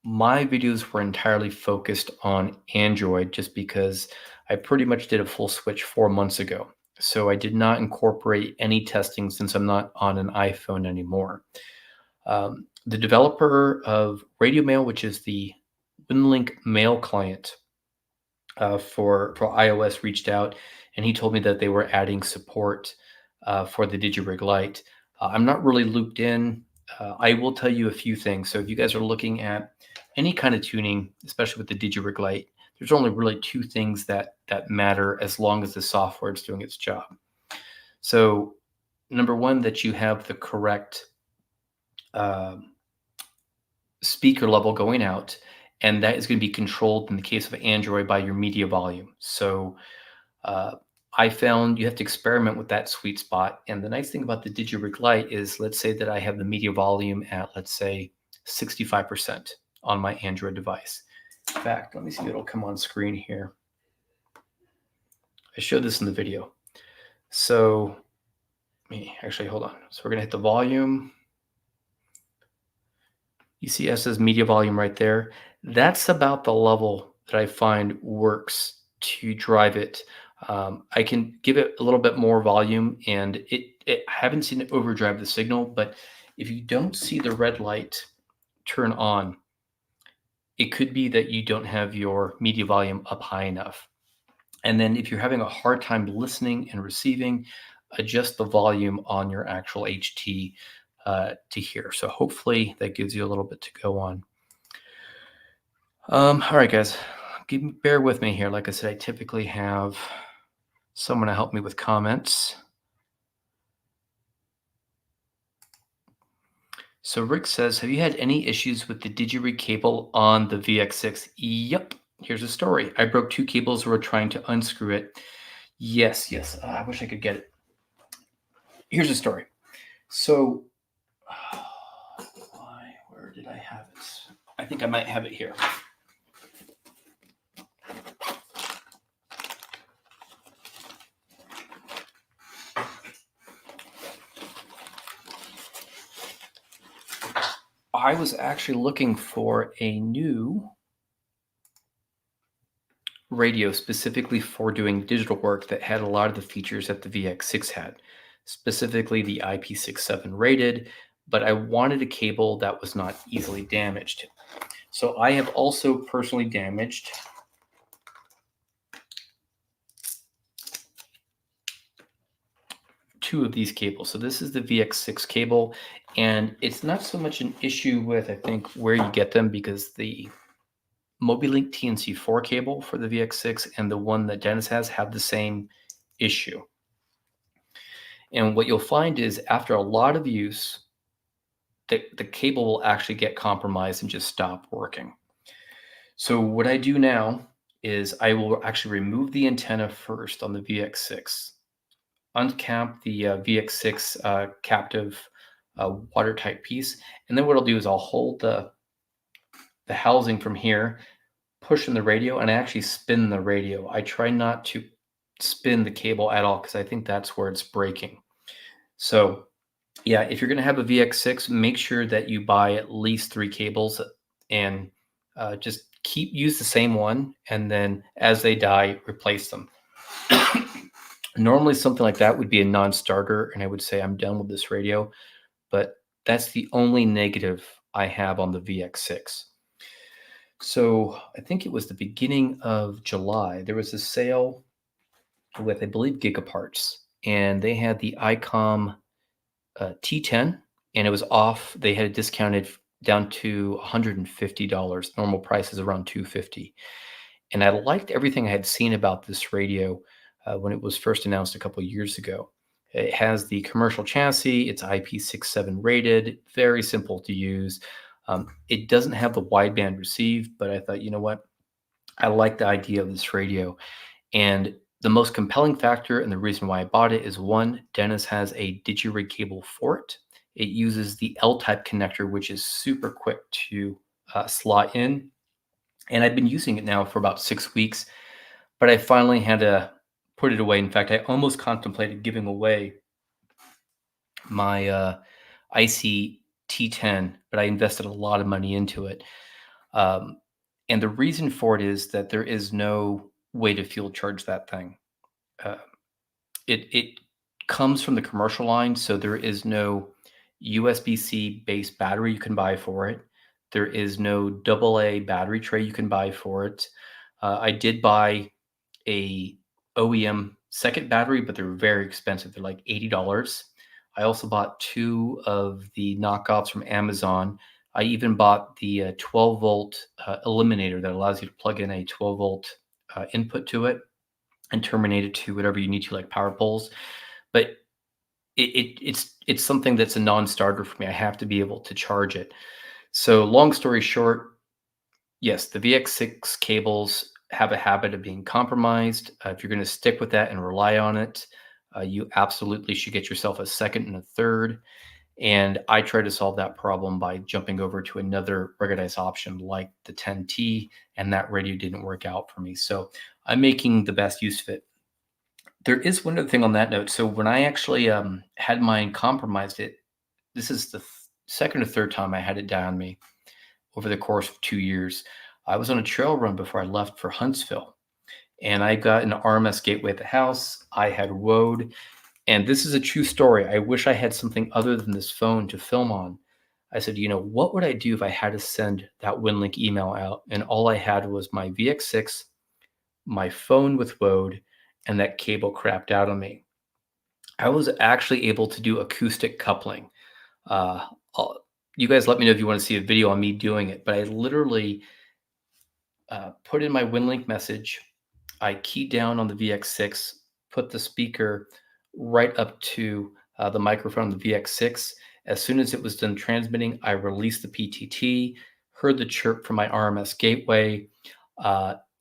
my videos were entirely focused on Android just because I pretty much did a full switch 4 months ago. So I did not incorporate any testing since I'm not on an iPhone anymore. The developer of Radio Mail, which is the WinLink mail client for iOS, reached out, and he told me that they were adding support for the DigiRig Lite. I'm not really looped in. I will tell you a few things. So if you guys are looking at any kind of tuning, especially with the DigiRig Lite, there's only really two things that matter as long as the software is doing its job. So number one, that you have the correct speaker level going out, and that is going to be controlled in the case of Android by your media volume. So I found you have to experiment with that sweet spot. And the nice thing about the DigiRig Lite is, let's say that I have the media volume at, let's say, 65% on my Android device. In fact, let me see if it'll come on screen here. I showed this in the video. So actually, hold on. So we're going to hit the volume. You see it says media volume right there. That's about the level that I find works to drive it. I can give it a little bit more volume, and I haven't seen it overdrive the signal, but if you don't see the red light turn on, it could be that you don't have your media volume up high enough. And then if you're having a hard time listening and receiving, adjust the volume on your actual HT to hear. So hopefully that gives you a little bit to go on. All right, guys, bear with me here. Like I said, I typically have someone to help me with comments. So Rick says, have you had any issues with the DigiRig cable on the VX6? Yep. Here's a story. I broke 2 cables. We're trying to unscrew it. Yes. I wish I could get it. Here's a story. So, where did I have it? I think I might have it here. I was actually looking for a new radio specifically for doing digital work that had a lot of the features that the VX6 had, specifically the IP67 rated, but I wanted a cable that was not easily damaged. So I have also personally damaged two of these cables. So this is the VX6 cable, and it's not so much an issue with, I think, where you get them, because the Mobilink TNC4 cable for the VX6 and the one that Dennis has have the same issue. And what you'll find is after a lot of use, the cable will actually get compromised and just stop working. So what I do now is I will actually remove the antenna first on the VX6, uncap the VX6 captive watertight piece, and then what I'll do is I'll hold the housing from here, push in the radio, and I actually spin the radio. I try not to spin the cable at all because I think that's where it's breaking. So yeah, if you're going to have a VX6, make sure that you buy at least 3 cables and just use the same one, and then as they die, replace them. Normally something like that would be a non-starter, and I would say I'm done with this radio, but that's the only negative I have on the VX6. So I think it was the beginning of July. There was a sale with, I believe, Gigaparts, and they had the ICOM T10, and it was off. They had it discounted down to $150. Normal price is around $250. And I liked everything I had seen about this radio when it was first announced a couple of years ago. It has the commercial chassis. It's IP67 rated, very simple to use. It doesn't have the wideband receive, but I thought, you know what? I like the idea of this radio. And the most compelling factor and the reason why I bought it is, one, Dennis has a DigiRig cable for it. It uses the L-type connector, which is super quick to slot in. And I've been using it now for about 6 weeks, but I finally had to put it away. In fact, I almost contemplated giving away my IC T10, but I invested a lot of money into it. And the reason for it is that there is no way to fuel charge that thing. It comes from the commercial line, so there is no USB-C based battery you can buy for it. There is no AA battery tray you can buy for it. I did buy a OEM second battery, but they're very expensive. They're like $80. I also bought 2 of the knockoffs from Amazon. I even bought the 12 volt eliminator that allows you to plug in a 12 volt input to it and terminate it to whatever you need to, like power poles. But it's something that's a non-starter for me. I have to be able to charge it. So long story short, yes, the VX6 cables have a habit of being compromised. If you're going to stick with that and rely on it, you absolutely should get yourself a second and a third. And I try to solve that problem by jumping over to another ruggedized option like the 10T, and that radio didn't work out for me. So I'm making the best use of it. There is one other thing on that note. So when I actually had mine compromised, this is the second or third time I had it die on me over the course of 2 years. I was on a trail run before I left for Huntsville, and I got an RMS gateway at the house. I had woed, and this is a true story. I wish I had something other than this phone to film on. I said, what would I do if I had to send that WinLink email out? And all I had was my VX6, my phone with woed, and that cable crapped out on me. I was actually able to do acoustic coupling. You guys let me know if you want to see a video on me doing it, but I literally put in my WinLink message. I keyed down on the VX6, put the speaker right up to the microphone on the VX6. As soon as it was done transmitting, I released the PTT, heard the chirp from my RMS gateway.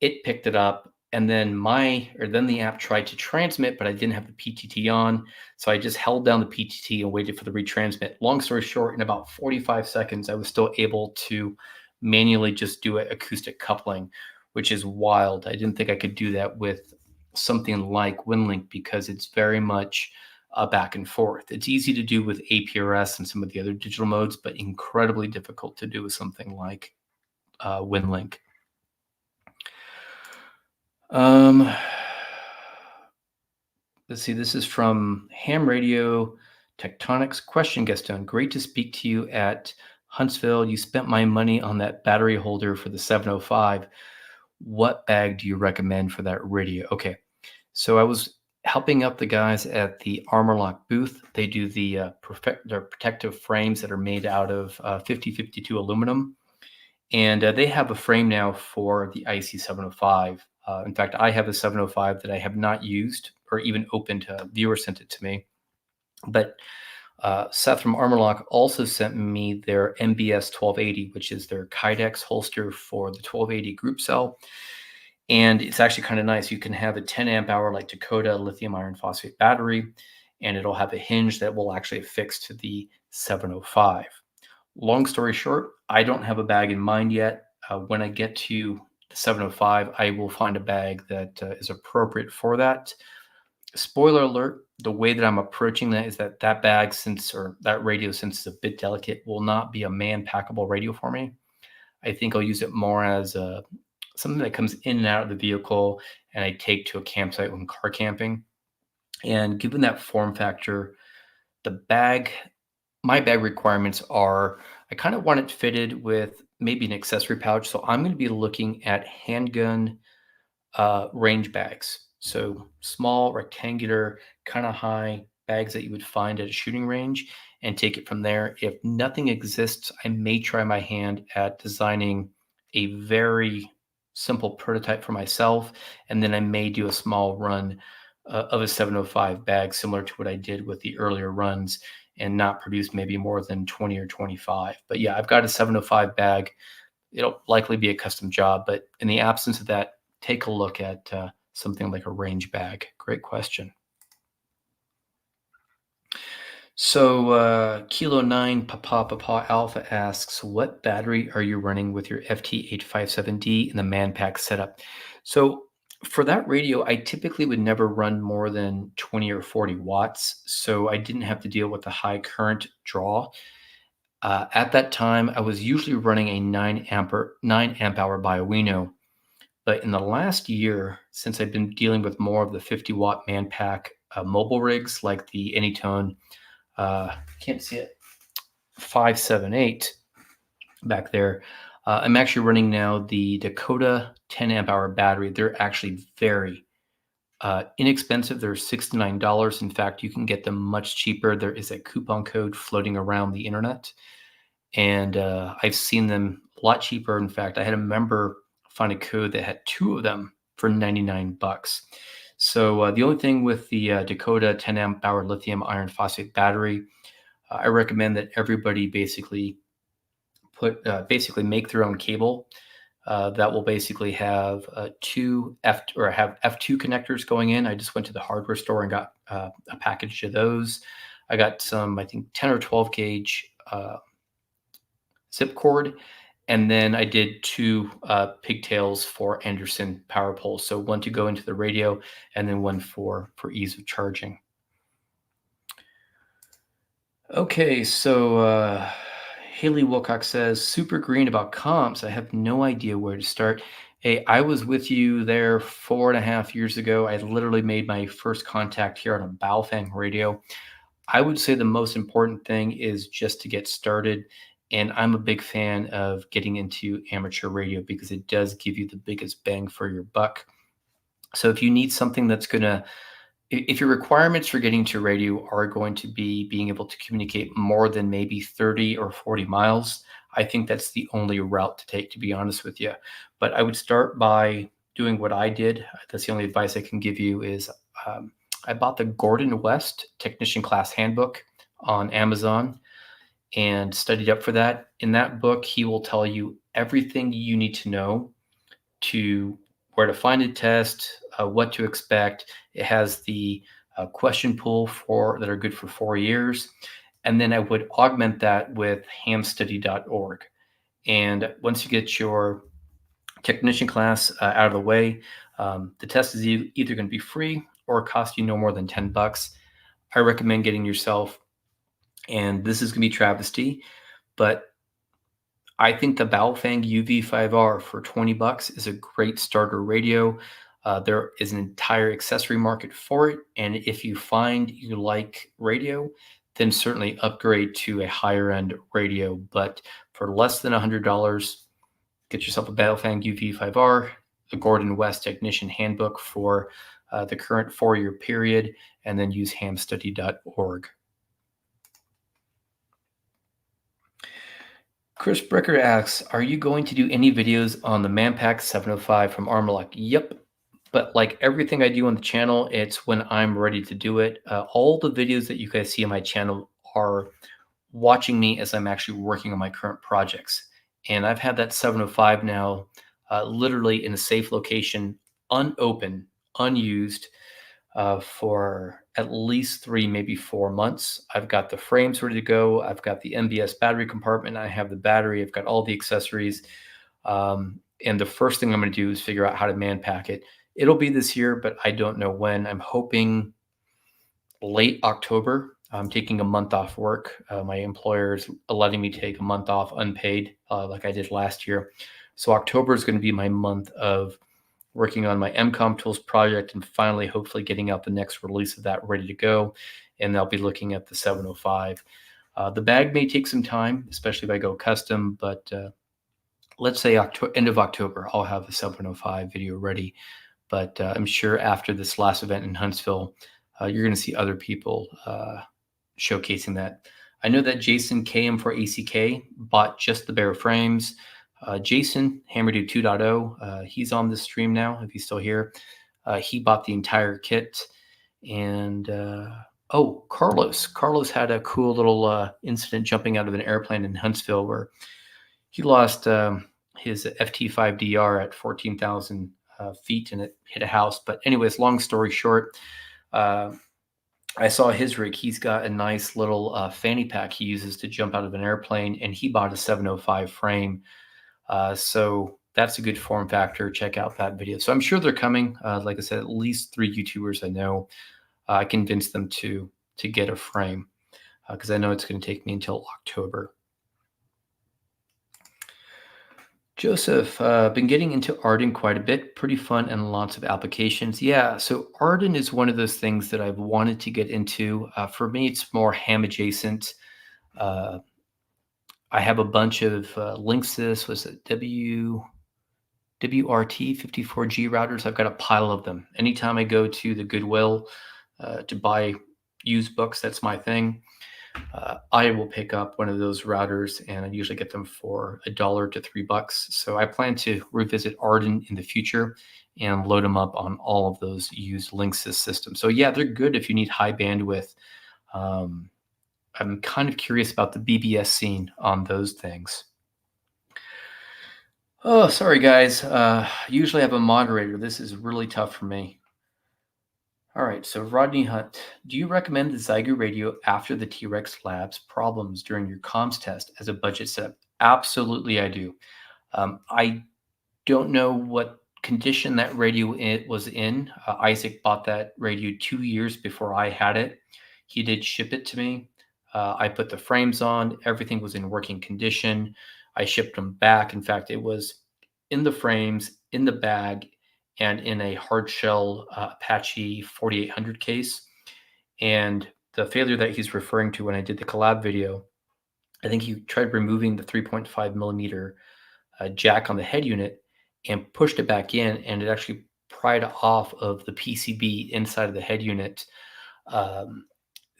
It picked it up, and then the app tried to transmit, but I didn't have the PTT on. So I just held down the PTT and waited for the retransmit. Long story short, in about 45 seconds, I was still able to manually just do acoustic coupling, which is wild. I didn't think I could do that with something like WinLink because it's very much back and forth. It's easy to do with APRS and some of the other digital modes, but incredibly difficult to do with something like WinLink. Let's see, this is from Ham Radio Tectonics. Question, Gaston. Great to speak to you at Huntsville. You spent my money on that battery holder for the 705. What bag do you recommend for that radio? Okay, so I was helping out the guys at the Armor Lock booth. They do the protective frames that are made out of 5052 aluminum. And they have a frame now for the IC 705. In fact, I have a 705 that I have not used or even opened. A viewer sent it to me. But Seth from Armor Lock also sent me their MBS 1280, which is their Kydex holster for the 1280 group cell. And it's actually kind of nice. You can have a 10 amp hour like Dakota lithium iron phosphate battery, and it'll have a hinge that will actually affix to the 705. Long story short, I don't have a bag in mind yet. When I get to the 705, I will find a bag that is appropriate for that. Spoiler alert, the way that I'm approaching that is that bag, or that radio, since it's a bit delicate, will not be a man-packable radio for me. I think I'll use it more as something that comes in and out of the vehicle and I take to a campsite when car camping. And given that form factor, my bag requirements are, I kind of want it fitted with maybe an accessory pouch. So I'm going to be looking at handgun range bags. So small, rectangular, kind of high bags that you would find at a shooting range and take it from there. If nothing exists, I may try my hand at designing a very simple prototype for myself. And then I may do a small run of a 705 bag, similar to what I did with the earlier runs, and not produce maybe more than 20 or 25. But yeah, I've got a 705 bag. It'll likely be a custom job, but in the absence of that, take a look at something like a range bag. Great question. So Kilo 9 Papa Alpha asks, what battery are you running with your FT857D in the Manpack setup? So for that radio, I typically would never run more than 20 or 40 watts. So I didn't have to deal with the high current draw. At that time, I was usually running a 9 amp hour Bioino. But in the last year, since I've been dealing with more of the 50 watt Manpack mobile rigs like the Anytone, can't see it, 578 back there, I'm actually running now the Dakota 10 amp hour battery. They're actually very inexpensive. They're $69. In fact, you can get them much cheaper. There is a coupon code floating around the internet, and I've seen them a lot cheaper. In fact, I had a member find a code that had 2 of them for $99. So the only thing with the Dakota 10 amp hour lithium iron phosphate battery, I recommend that everybody basically make their own cable that will basically have have F2 connectors going in. I just went to the hardware store and got a package of those. I got some, I think 10 or 12 gauge zip cord. And then I did 2 pigtails for Anderson power poles. So one to go into the radio and then one for ease of charging. Okay, so Haley Wilcox says, super green about comps. I have no idea where to start. Hey, I was with you there 4.5 years ago. I literally made my first contact here on a Baofeng radio. I would say the most important thing is just to get started. And I'm a big fan of getting into amateur radio because it does give you the biggest bang for your buck. So if you need something that's if your requirements for getting to radio are going to be being able to communicate more than maybe 30 or 40 miles, I think that's the only route to take, to be honest with you. But I would start by doing what I did. That's the only advice I can give you is I bought the Gordon West Technician Class Handbook on Amazon and studied up for that. In that book, he will tell you everything you need to know to where to find a test, what to expect. It has the question pool that are good for 4 years. And then I would augment that with hamstudy.org. And once you get your technician class out of the way, the test is either going to be free or cost you no more than $10. I recommend getting yourself, and this is going to be travesty, but I think the Baofeng UV5R for 20 bucks is a great starter radio. There is an entire accessory market for it. And if you find you like radio, then certainly upgrade to a higher end radio. But for less than $100, get yourself a Baofeng UV5R, the Gordon West Technician Handbook for the current 4-year period, and then use hamstudy.org. Chris Bricker asks, are you going to do any videos on the Manpack 705 from Armalock? Yep. But like everything I do on the channel, it's when I'm ready to do it. All the videos that you guys see on my channel are watching me as I'm actually working on my current projects. And I've had that 705 now literally in a safe location, unopened, unused, for at least 3, maybe 4 months. I've got the frames ready to go. I've got the MBS battery compartment. I have the battery. I've got all the accessories. And the first thing I'm going to do is figure out how to man pack it. It'll be this year, but I don't know when. I'm hoping late October. I'm taking a month off work. My employer is letting me take a month off unpaid, like I did last year. So October is going to be my month of working on my MCOM tools project and finally, hopefully getting out the next release of that ready to go. And I'll be looking at the 705. The bag may take some time, especially if I go custom, but let's say end of October, I'll have the 705 video ready. But I'm sure after this last event in Huntsville, you're going to see other people showcasing that. I know that Jason KM4ACK bought just the bare frames. Jason, Hammerdude 2.0, he's on the stream now, if he's still here. He bought the entire kit. And, Carlos. Carlos had a cool little incident jumping out of an airplane in Huntsville where he lost his FT5DR at 14,000 feet and it hit a house. But anyways, long story short, I saw his rig. He's got a nice little fanny pack he uses to jump out of an airplane, and he bought a 705 frame. So that's a good form factor. Check out that video. So I'm sure they're coming. Like I said, at least 3 YouTubers I know. I convinced them to get a frame because I know it's going to take me until October. Joseph, been getting into Arden quite a bit. Pretty fun and lots of applications. Yeah, so Arden is one of those things that I've wanted to get into. For me, it's more ham adjacent. I have a bunch of Linksys, was it WRT54G routers? I've got a pile of them. Anytime I go to the Goodwill to buy used books, that's my thing. I will pick up one of those routers, and I usually get them for $1 to $3. So I plan to revisit Arden in the future and load them up on all of those used Linksys systems. So yeah, they're good if you need high bandwidth. I'm kind of curious about the BBS scene on those things. Oh, sorry guys. Usually I have a moderator. This is really tough for me. All right, so Rodney Hunt, do you recommend the Zygo radio after the T-Rex Labs problems during your comms test as a budget setup? Absolutely, I do. I don't know what condition that radio was in. Isaac bought that radio 2 years before I had it. He did ship it to me. I put the frames on. Everything was in working condition. I shipped them back. In fact, it was in the frames, in the bag, and in a hard shell Apache 4800 case. And the failure that he's referring to when I did the collab video, I think he tried removing the 3.5 millimeter jack on the head unit and pushed it back in, and it actually pried off of the PCB inside of the head unit,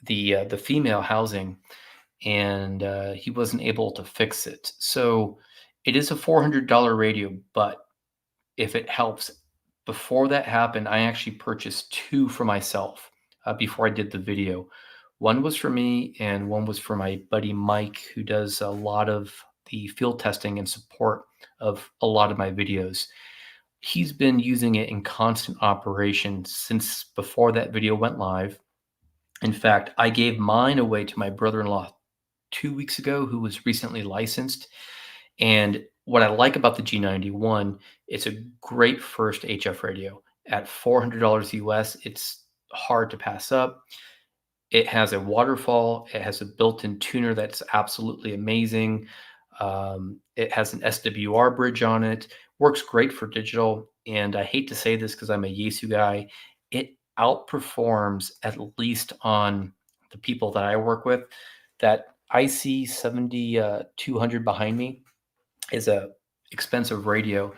the female housing, and he wasn't able to fix it. So it is a $400 radio, but if it helps, before that happened, I actually purchased 2 for myself before I did the video. One was for me and one was for my buddy Mike, who does a lot of the field testing and support of a lot of my videos. He's been using it in constant operation since before that video went live. In fact, I gave mine away to my brother-in-law 2 weeks ago, who was recently licensed. And what I like about the G91, it's a great first HF radio. At $400 US, it's hard to pass up. It has a waterfall. It has a built-in tuner that's absolutely amazing. It has an SWR bridge on it. Works great for digital. And I hate to say this because I'm a Yaesu guy. It outperforms, at least on the people that I work with, that IC 7200 behind me is a expensive radio,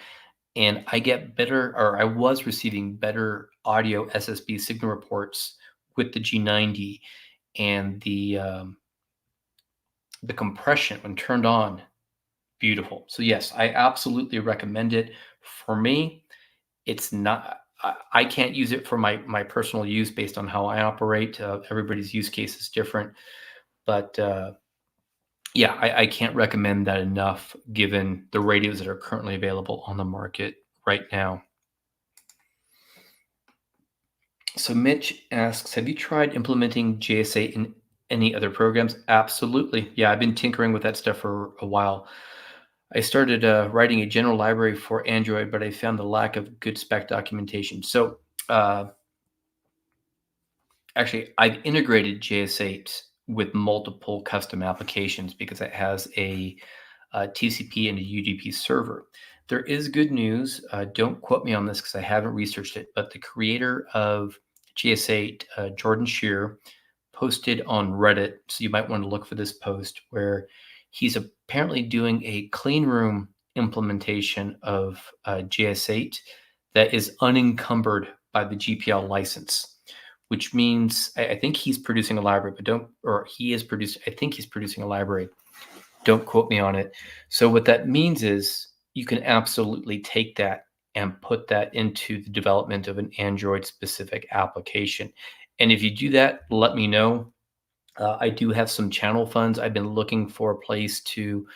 and I get better, or I was receiving better audio SSB signal reports with the G90, and the compression when turned on, beautiful. So yes, I absolutely recommend it. For me, it's not. I can't use it for my personal use based on how I operate. Everybody's use case is different, but yeah, I can't recommend that enough given the radios that are currently available on the market right now. So Mitch asks, have you tried implementing JS8 in any other programs? Absolutely. Yeah, I've been tinkering with that stuff for a while. I started writing a general library for Android, but I found the lack of good spec documentation. So actually, I've integrated JS8 with multiple custom applications because it has a TCP and a UDP server. There is good news. Don't quote me on this because I haven't researched it, but the creator of JS8, Jordan Shear, posted on Reddit. So you might want to look for this post where he's apparently doing a clean room implementation of JS8 that is unencumbered by the GPL license, which means I think he's producing a library, but don't, or he is producing, I think he's producing a library. Don't quote me on it. So what that means is you can absolutely take that and put that into the development of an Android specific application. And if you do that, let me know. I do have some channel funds. I've been looking for a place to,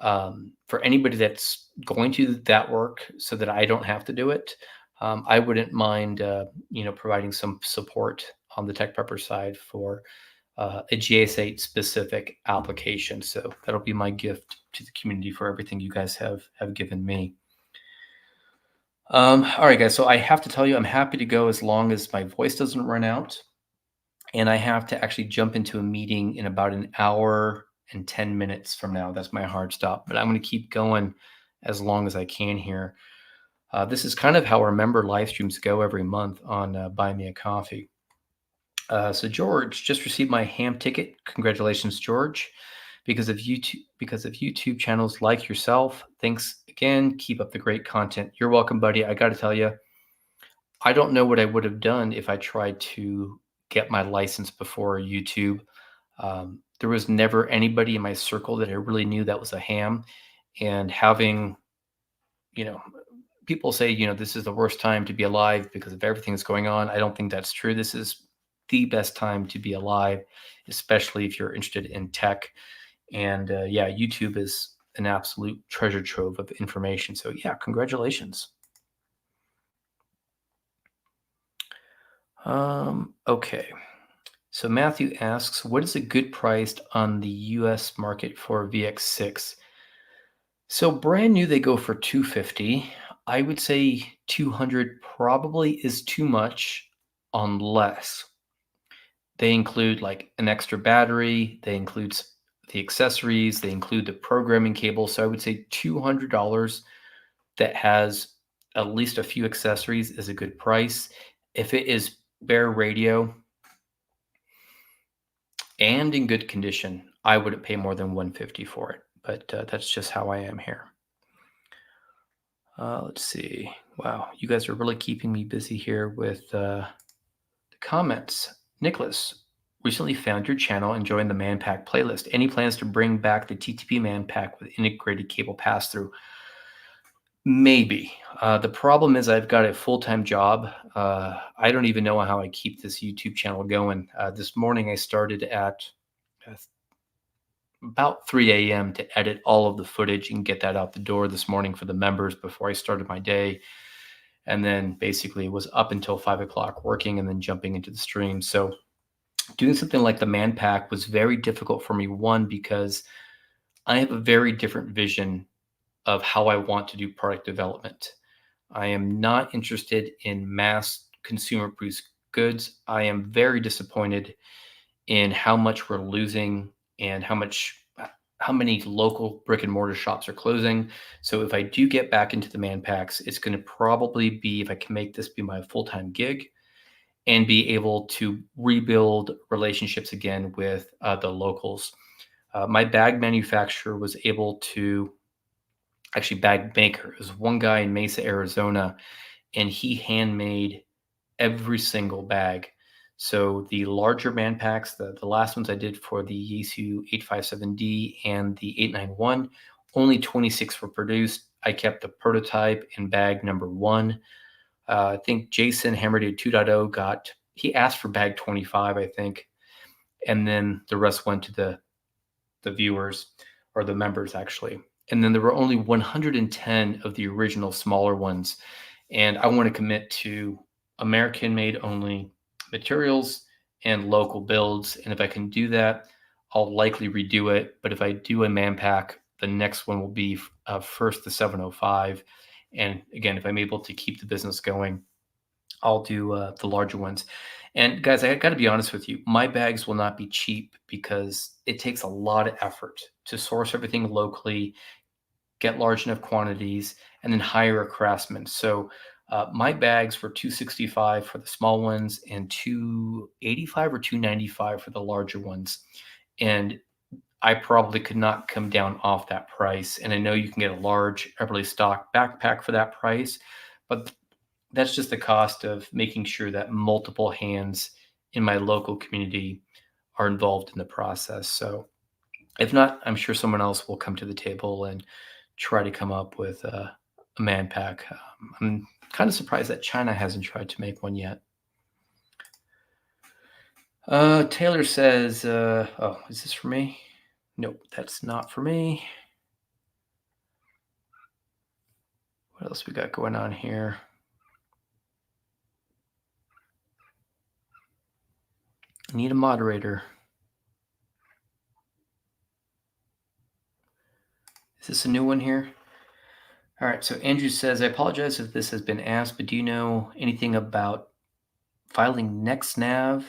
for anybody that's going to do that work so that I don't have to do it. I wouldn't mind, providing some support on the Tech Prepper side for a JS8 specific application. So that'll be my gift to the community for everything you guys have given me. All right, guys. So I have to tell you, I'm happy to go as long as my voice doesn't run out. And I have to actually jump into a meeting in about an hour and 10 minutes from now. That's my hard stop. But I'm going to keep going as long as I can here. This is kind of how our member live streams go every month on Buy Me a Coffee. So George just received my ham ticket. Congratulations, George. Because of YouTube channels like yourself. Thanks again. Keep up the great content. You're welcome, buddy. I got to tell you, I don't know what I would have done if I tried to get my license before YouTube. There was never anybody in my circle that I really knew that was a ham. And having, people say, this is the worst time to be alive because of everything that's going on. I don't think that's true. This is the best time to be alive, especially if you're interested in tech. And YouTube is an absolute treasure trove of information. So yeah, congratulations. Okay. So Matthew asks, what is a good price on the US market for VX6? So brand new, they go for $250. I would say 200 probably is too much unless they include like an extra battery, they include the accessories, they include the programming cable. So I would say $200 that has at least a few accessories is a good price. If it is bare radio and in good condition, I wouldn't pay more than $150 for it. But that's just how I am here. Let's see. Wow, you guys are really keeping me busy here with the comments. Nicholas, recently found your channel and joined the ManPack playlist. Any plans to bring back the TTP ManPack with integrated cable pass-through? Maybe. The problem is I've got a full-time job. I don't even know how I keep this YouTube channel going. This morning I started at about 3 a.m. to edit all of the footage and get that out the door this morning for the members before I started my day. And then basically it was up until 5 o'clock working and then jumping into the stream. So doing something like the ManPack was very difficult for me. One, because I have a very different vision of how I want to do product development. I am not interested in mass consumer produced goods. I am very disappointed in how much we're losing and how many local brick and mortar shops are closing. So if I do get back into the man packs, it's going to probably be, if I can make this be my full-time gig and be able to rebuild relationships again with the locals. My bag manufacturer was able to, actually bag maker, is one guy in Mesa, Arizona, and he handmade every single bag. So the larger man packs, the last ones I did for the Yaesu 857D and the 891, only 26 were produced. I kept the prototype and bag number 1. I think Jason Hammerdade 2.0 he asked for bag 25, I think, and then the rest went to the viewers, or the members actually. And then there were only 110 of the original smaller ones. And I want to commit to American made only materials and local builds. And if I can do that, I'll likely redo it. But if I do a man pack, the next one will be first the 705. And again, if I'm able to keep the business going, I'll do the larger ones. And guys, I got to be honest with you, my bags will not be cheap because it takes a lot of effort to source everything locally, get large enough quantities, and then hire a craftsman. So my bags were 265 for the small ones and 285 or 295 for the larger ones. And I probably could not come down off that price. And I know you can get a large Everly stock backpack for that price, but that's just the cost of making sure that multiple hands in my local community are involved in the process. So if not, I'm sure someone else will come to the table and try to come up with a man pack. I'm kind of surprised that China hasn't tried to make one yet. Taylor says, oh, is this for me? Nope, that's not for me. What else we got going on here? I need a moderator. Is this a new one here? All right, so Andrew says, I apologize if this has been asked, but do you know anything about filing NextNav?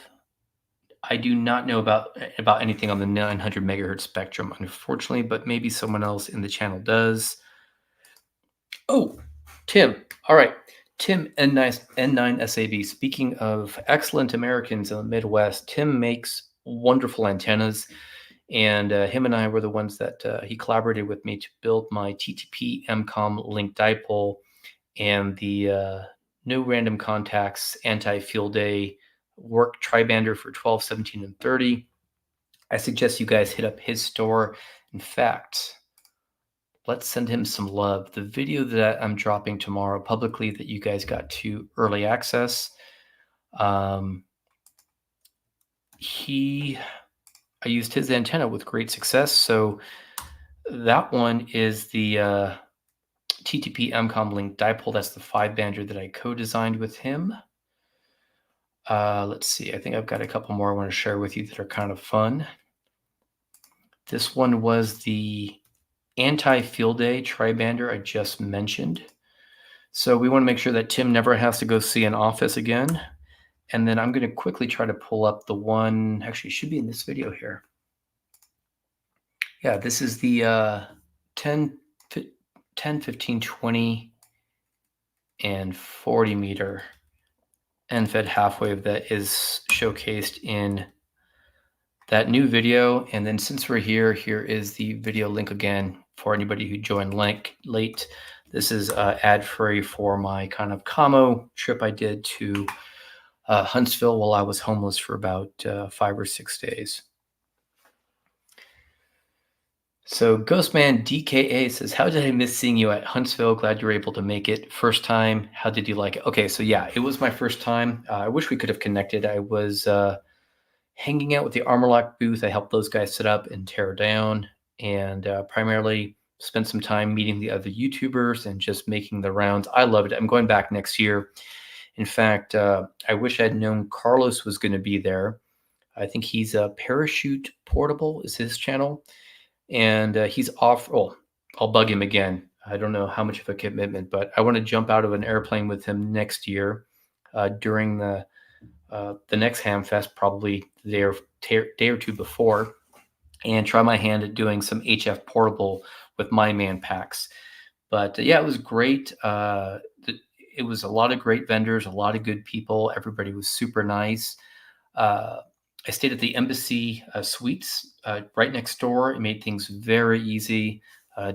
I do not know about anything on the 900 megahertz spectrum, unfortunately, but maybe someone else in the channel does. Oh, Tim. All right. Tim, N9 SAB. Speaking of excellent Americans in the Midwest, Tim makes wonderful antennas. And him and I were the ones that he collaborated with me to build my TTP MCOM link dipole and the no random contacts anti-field day work tribander for 12, 17, and 30. I suggest you guys hit up his store. In fact, let's send him some love. The video that I'm dropping tomorrow publicly that you guys got to early access, I used his antenna with great success. So that one is the TTP MCOM link dipole. That's the 5-bander that I co-designed with him. Let's see. I think I've got a couple more I want to share with you that are kind of fun. This one was the anti-field day tribander I just mentioned. So we want to make sure that Tim never has to go see an office again. And then I'm going to quickly try to pull up the one, actually it should be in this video here. Yeah, this is the 10, 15, 20, and 40 meter end-fed half wave that is showcased in that new video. And then since we're here is the video link again for anybody who joined late. This is ad-free for my kind of commo trip I did to Huntsville while I was homeless for about 5 or 6 days. So Ghostman DKA says, how did I miss seeing you at Huntsville? Glad you were able to make it. First time. How did you like it? Okay, so yeah, it was my first time. I wish we could have connected. I was hanging out with the Armorlock booth. I helped those guys set up and tear down, and primarily spent some time meeting the other YouTubers and just making the rounds. I loved it. I'm going back next year. In fact, I wish I'd known Carlos was going to be there. I think he's a Parachute Portable is his channel. And he's off. Oh, I'll bug him again. I don't know how much of a commitment, but I want to jump out of an airplane with him next year during the the next Hamfest, probably the day or two before, and try my hand at doing some HF portable with my man packs. But yeah, it was great. It was a lot of great vendors, a lot of good people. Everybody was super nice. I stayed at the Embassy Suites right next door. It made things very easy.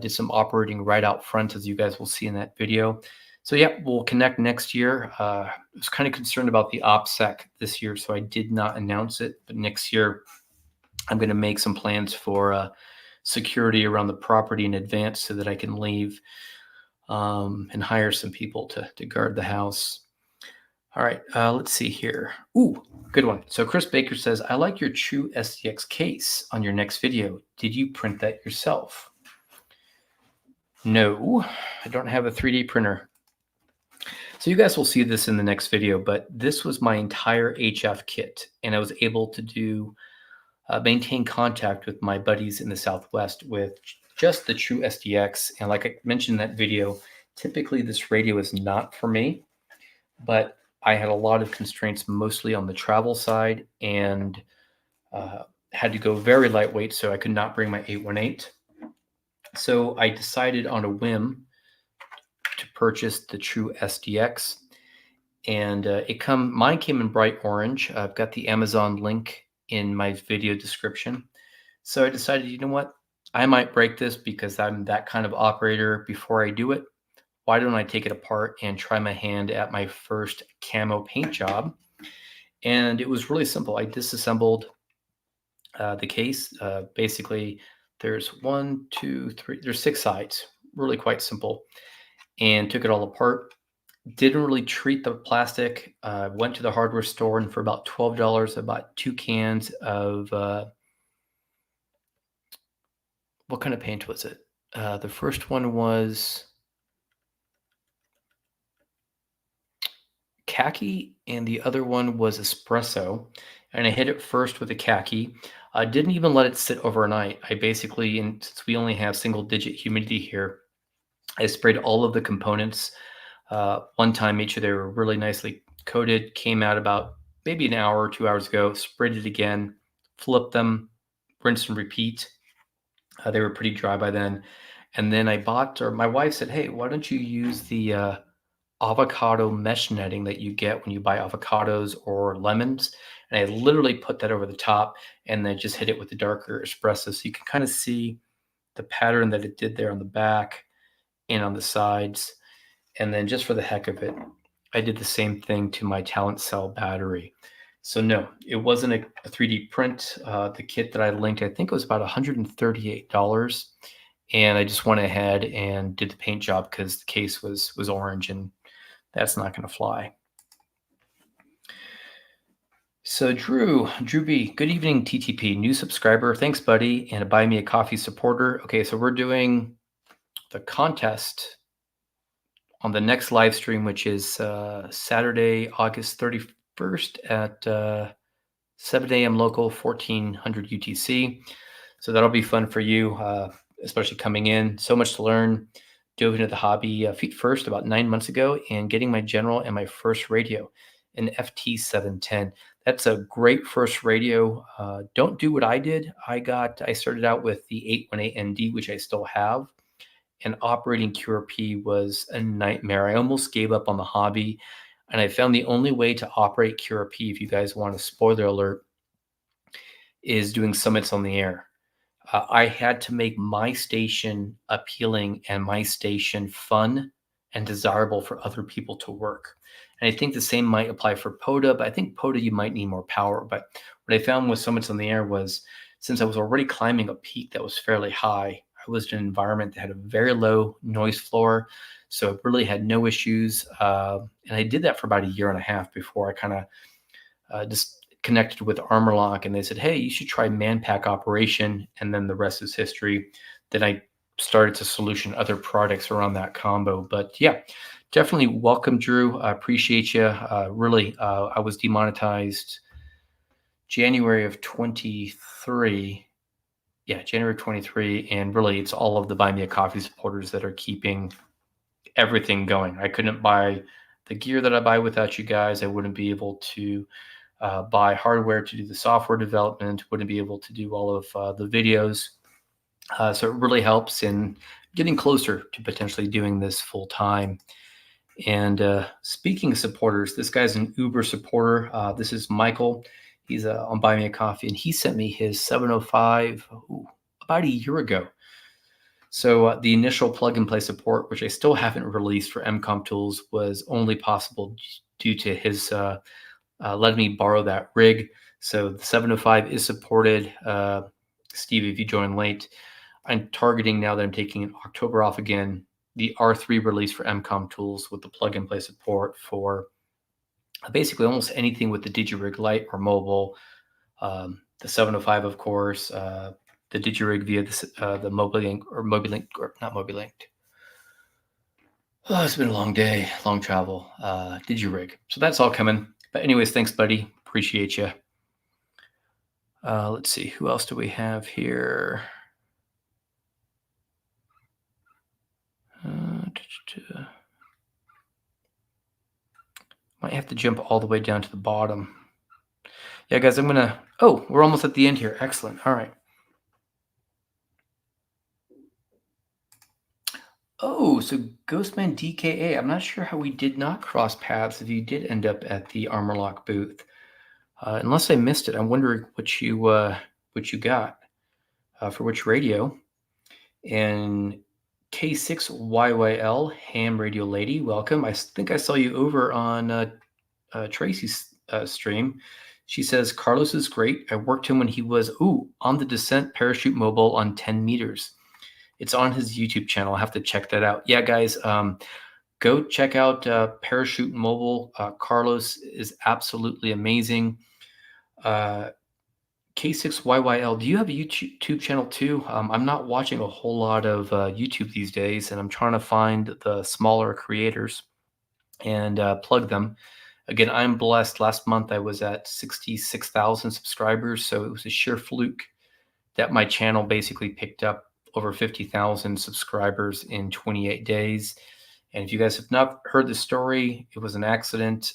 Did some operating right out front, as you guys will see in that video. So yeah, we'll connect next year. I was kind of concerned about the OPSEC this year, so I did not announce it. But next year, I'm going to make some plans for security around the property in advance so that I can leave and hire some people to guard the house. All right, let's see here. Ooh, good one. So Chris Baker says, I like your True SDX case on your next video. Did you print that yourself? No, I don't have a 3D printer. So you guys will see this in the next video, but this was my entire HF kit, and I was able to maintain contact with my buddies in the Southwest with just the True SDX. And like I mentioned in that video, typically this radio is not for me, but I had a lot of constraints, mostly on the travel side, and had to go very lightweight, so I could not bring my 818. So I decided on a whim to purchase the True SDX, and mine came in bright orange. I've got the Amazon link in my video description. So I decided, you know what? I might break this because I'm that kind of operator. Before I do it, why don't I take it apart and try my hand at my first camo paint job? And it was really simple. I disassembled the case. Basically, there's 1, 2, 3, there's 6 sides, really quite simple, and took it all apart. Didn't really treat the plastic. Went to the hardware store, and for about $12, I bought 2 cans of, what kind of paint was it? The first one was khaki, and the other one was espresso. And I hit it first with the khaki. I didn't even let it sit overnight. I basically, and since we only have single-digit humidity here, I sprayed all of the components one time, made sure they were really nicely coated. Came out about maybe an hour or 2 hours ago, sprayed it again, flipped them, rinse and repeat. They were pretty dry by then. And then my wife said, hey, why don't you use the avocado mesh netting that you get when you buy avocados or lemons? And I literally put that over the top and then just hit it with the darker espresso. So you can kind of see the pattern that it did there on the back and on the sides. And then just for the heck of it, I did the same thing to my Talent Cell battery. So no, it wasn't a 3D print. The kit that I linked, I think it was about $138. And I just went ahead and did the paint job because the case was orange, and that's not going to fly. So Drew B, good evening, TTP, new subscriber. Thanks, buddy, and a Buy Me a Coffee supporter. Okay, so we're doing the contest on the next live stream, which is Saturday, August 31st at 7 a.m. local, 1400 UTC. So that'll be fun for you, especially coming in. So much to learn. Dove into the hobby feet first about 9 months ago, and getting my General and my first radio, an FT710. That's a great first radio. Don't do what I did. I started out with the 818ND, which I still have, and operating QRP was a nightmare. I almost gave up on the hobby, and I found the only way to operate QRP, if you guys want a spoiler alert, is doing summits on the air. I had to make my station appealing and my station fun and desirable for other people to work. And I think the same might apply for POTA, but I think POTA, you might need more power. But what I found with summits on the air was, since I was already climbing a peak that was fairly high, I was in an environment that had a very low noise floor. So it really had no issues. And I did that for about a year and a half before I kind of just connected with Armor Lock, and they said, hey, you should try Manpack operation. And then the rest is history. Then I started to solution other products around that combo. But yeah, definitely welcome, Drew. I appreciate you. Really, I was demonetized January of 23. Yeah, January 23. And really, it's all of the Buy Me a Coffee supporters that are keeping everything going. I couldn't buy the gear that I buy without you guys. I wouldn't be able to buy hardware to do the software development, wouldn't be able to do all of the videos. So it really helps in getting closer to potentially doing this full time. And speaking of supporters, this guy's an Uber supporter. This is Michael. He's on Buy Me a Coffee, and he sent me his 705 about a year ago. So the initial plug-and-play support, which I still haven't released for MCOM tools, was only possible due to his letting me borrow that rig. So the 705 is supported. Steve, if you joined late, I'm targeting now that I'm taking October off again, the R3 release for MCOM tools with the plug-and-play support for basically almost anything with the DigiRig Lite or mobile. The 705, of course, the DigiRig via the MobiLink or not MobiLink. Oh, it's been a long day, long travel. DigiRig. So that's all coming. But anyways, thanks, buddy. Appreciate you. Let's see. Who else do we have here? Might have to jump all the way down to the bottom. Yeah, guys, I'm going to... Oh, we're almost at the end here. Excellent. All right. Oh, so Ghostman DKA. I'm not sure how we did not cross paths if you did end up at the Armorlock booth. Unless I missed it, I'm wondering what you got for which radio. And K6YYL, Ham Radio Lady, welcome. I think I saw you over on Tracy's stream. She says, Carlos is great. I worked him when he was, on the Descent Parachute Mobile on 10 meters. It's on his YouTube channel. I'll have to check that out. Yeah, guys, go check out Parachute Mobile. Carlos is absolutely amazing. K6YYL, do you have a YouTube channel too? I'm not watching a whole lot of YouTube these days, and I'm trying to find the smaller creators and plug them. Again, I'm blessed. Last month I was at 66,000 subscribers, so it was a sheer fluke that my channel basically picked up over 50,000 subscribers in 28 days. And if you guys have not heard the story, it was an accident.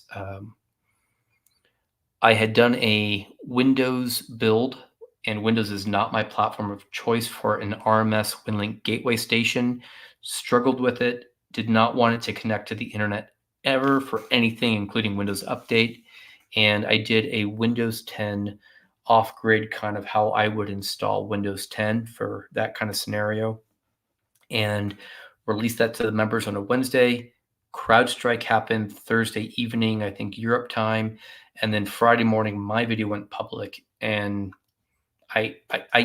I had done a Windows build, and Windows is not my platform of choice for an RMS WinLink gateway station. Struggled with it, did not want it to connect to the internet ever for anything, including Windows Update. And I did a Windows 10 off-grid kind of how I would install Windows 10 for that kind of scenario, and released that to the members on a Wednesday. CrowdStrike happened Thursday evening, I think Europe time, and then Friday morning my video went public, and I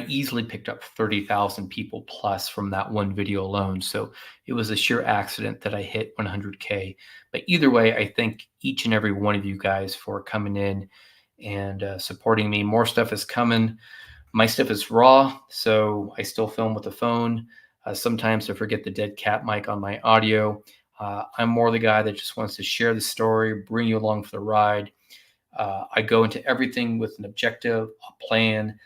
easily picked up 30,000 people plus from that one video alone. So it was a sheer accident that I hit 100K. But either way, I thank each and every one of you guys for coming in and supporting me. More stuff is coming. My stuff is raw, so I still film with the phone. Sometimes I forget the dead cat mic on my audio. I'm more the guy that just wants to share the story, bring you along for the ride. I go into everything with an objective, a plan.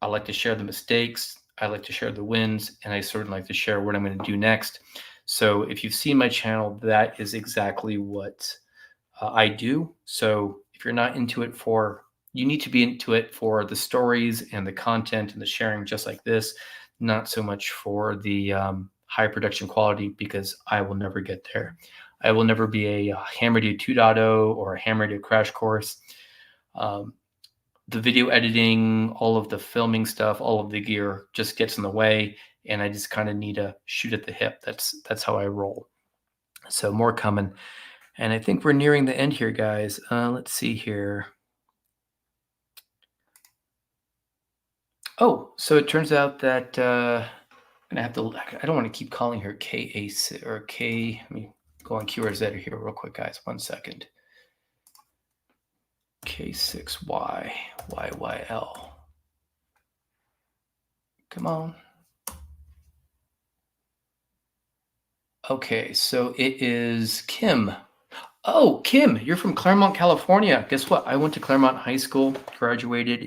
I like to share the mistakes. I like to share the wins, and I certainly like to share what I'm going to do next. So if you've seen my channel, that is exactly what I do. So if you're not into it you need to be into it for the stories and the content and the sharing just like this, not so much for the high production quality, because I will never get there. I will never be a Ham Radio 2.0 or a Ham Radio Crash Course. The video editing, all of the filming stuff, all of the gear just gets in the way, and I just kind of need to shoot at the hip. That's how I roll. So more coming. And I think we're nearing the end here, guys. Let's see here. Oh, so it turns out that I'm gonna have to. I don't want to keep calling her KA or K. Let me go on QRZ here real quick, guys. 1 second. K6YYL. Come on. Okay, so it is Kim. Oh, Kim, you're from Claremont, California. Guess what? I went to Claremont High School, graduated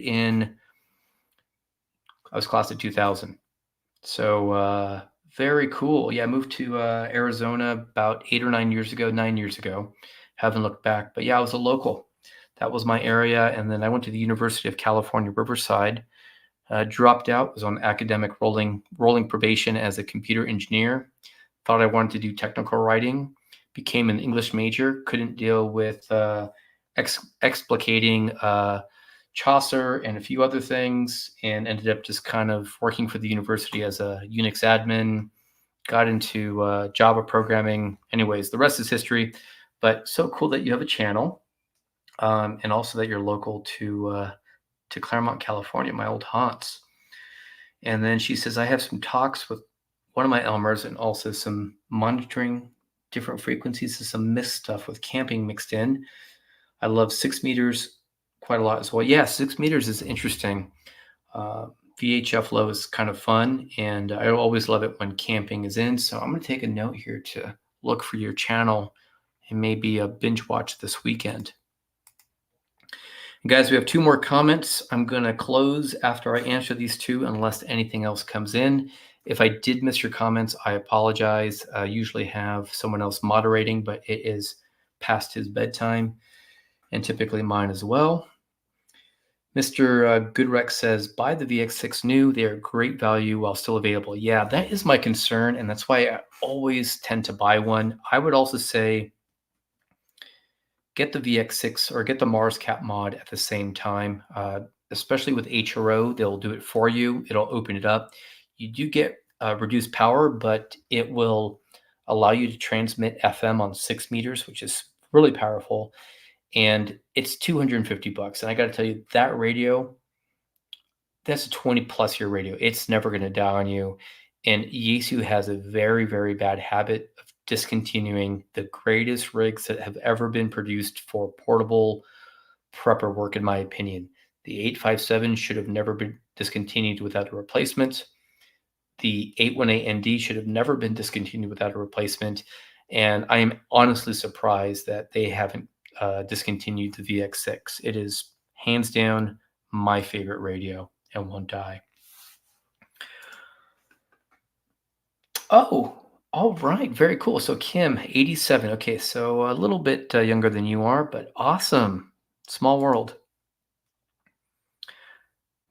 I was class of 2000. So very cool. Yeah, I moved to Arizona about 8 or 9 years ago, 9 years ago. Haven't looked back, but yeah, I was a local. That was my area. And then I went to the University of California, Riverside. Dropped out, was on academic rolling probation as a computer engineer. Thought I wanted to do technical writing. Became an English major. Couldn't deal with explicating Chaucer and a few other things, and ended up just kind of working for the university as a Unix admin. Got into Java programming. Anyways, the rest is history. But so cool that you have a channel, and also that you're local to Claremont, California, my old haunts. And then she says, I have some talks with one of my Elmers and also some monitoring different frequencies and some mist stuff with camping mixed in. I love 6 meters quite a lot as well. Yeah, 6 meters is interesting. VHF low is kind of fun, and I always love it when camping is in. So I'm going to take a note here to look for your channel and maybe a binge watch this weekend. And guys, we have 2 more comments. I'm going to close after I answer these 2 unless anything else comes in. If I did miss your comments, I apologize. I usually have someone else moderating, but it is past his bedtime, and typically mine as well. Mr. Goodrex says, buy the VX6 new. They are great value while still available. Yeah, that is my concern, and that's why I always tend to buy one. I would also say get the VX6 or get the Mars Cap mod at the same time, especially with HRO. They'll do it for you. It'll open it up. You do get reduced power, but it will allow you to transmit FM on 6 meters, which is really powerful. And it's $250. And I got to tell you, that radio, that's a 20+ year radio. It's never going to die on you. And Yaesu has a very, very bad habit of discontinuing the greatest rigs that have ever been produced for portable prepper work, in my opinion. The 857 should have never been discontinued without a replacement. The 818ND should have never been discontinued without a replacement. And I am honestly surprised that they haven't discontinued the VX6. It is hands down my favorite radio and won't die. Oh, all right. Very cool. So Kim, 87. Okay, so a little bit younger than you are, but awesome. Small world.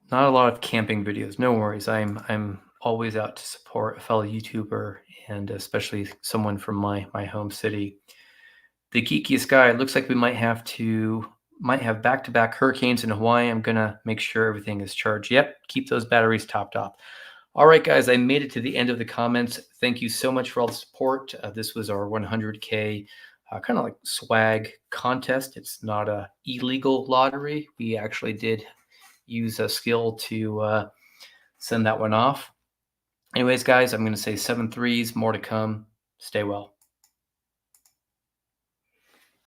Not a lot of camping videos. No worries. I'm always out to support a fellow YouTuber, and especially someone from my home city. The geekiest guy. It looks like we might have back-to-back hurricanes in Hawaii. I'm gonna make sure everything is charged. Yep, keep those batteries topped off. All right, guys, I made it to the end of the comments. Thank you so much for all the support. This was our 100K kind of like swag contest. It's not a illegal lottery. We actually did use a skill to send that one off. Anyways, guys, I'm going to say 7 threes, more to come. Stay well.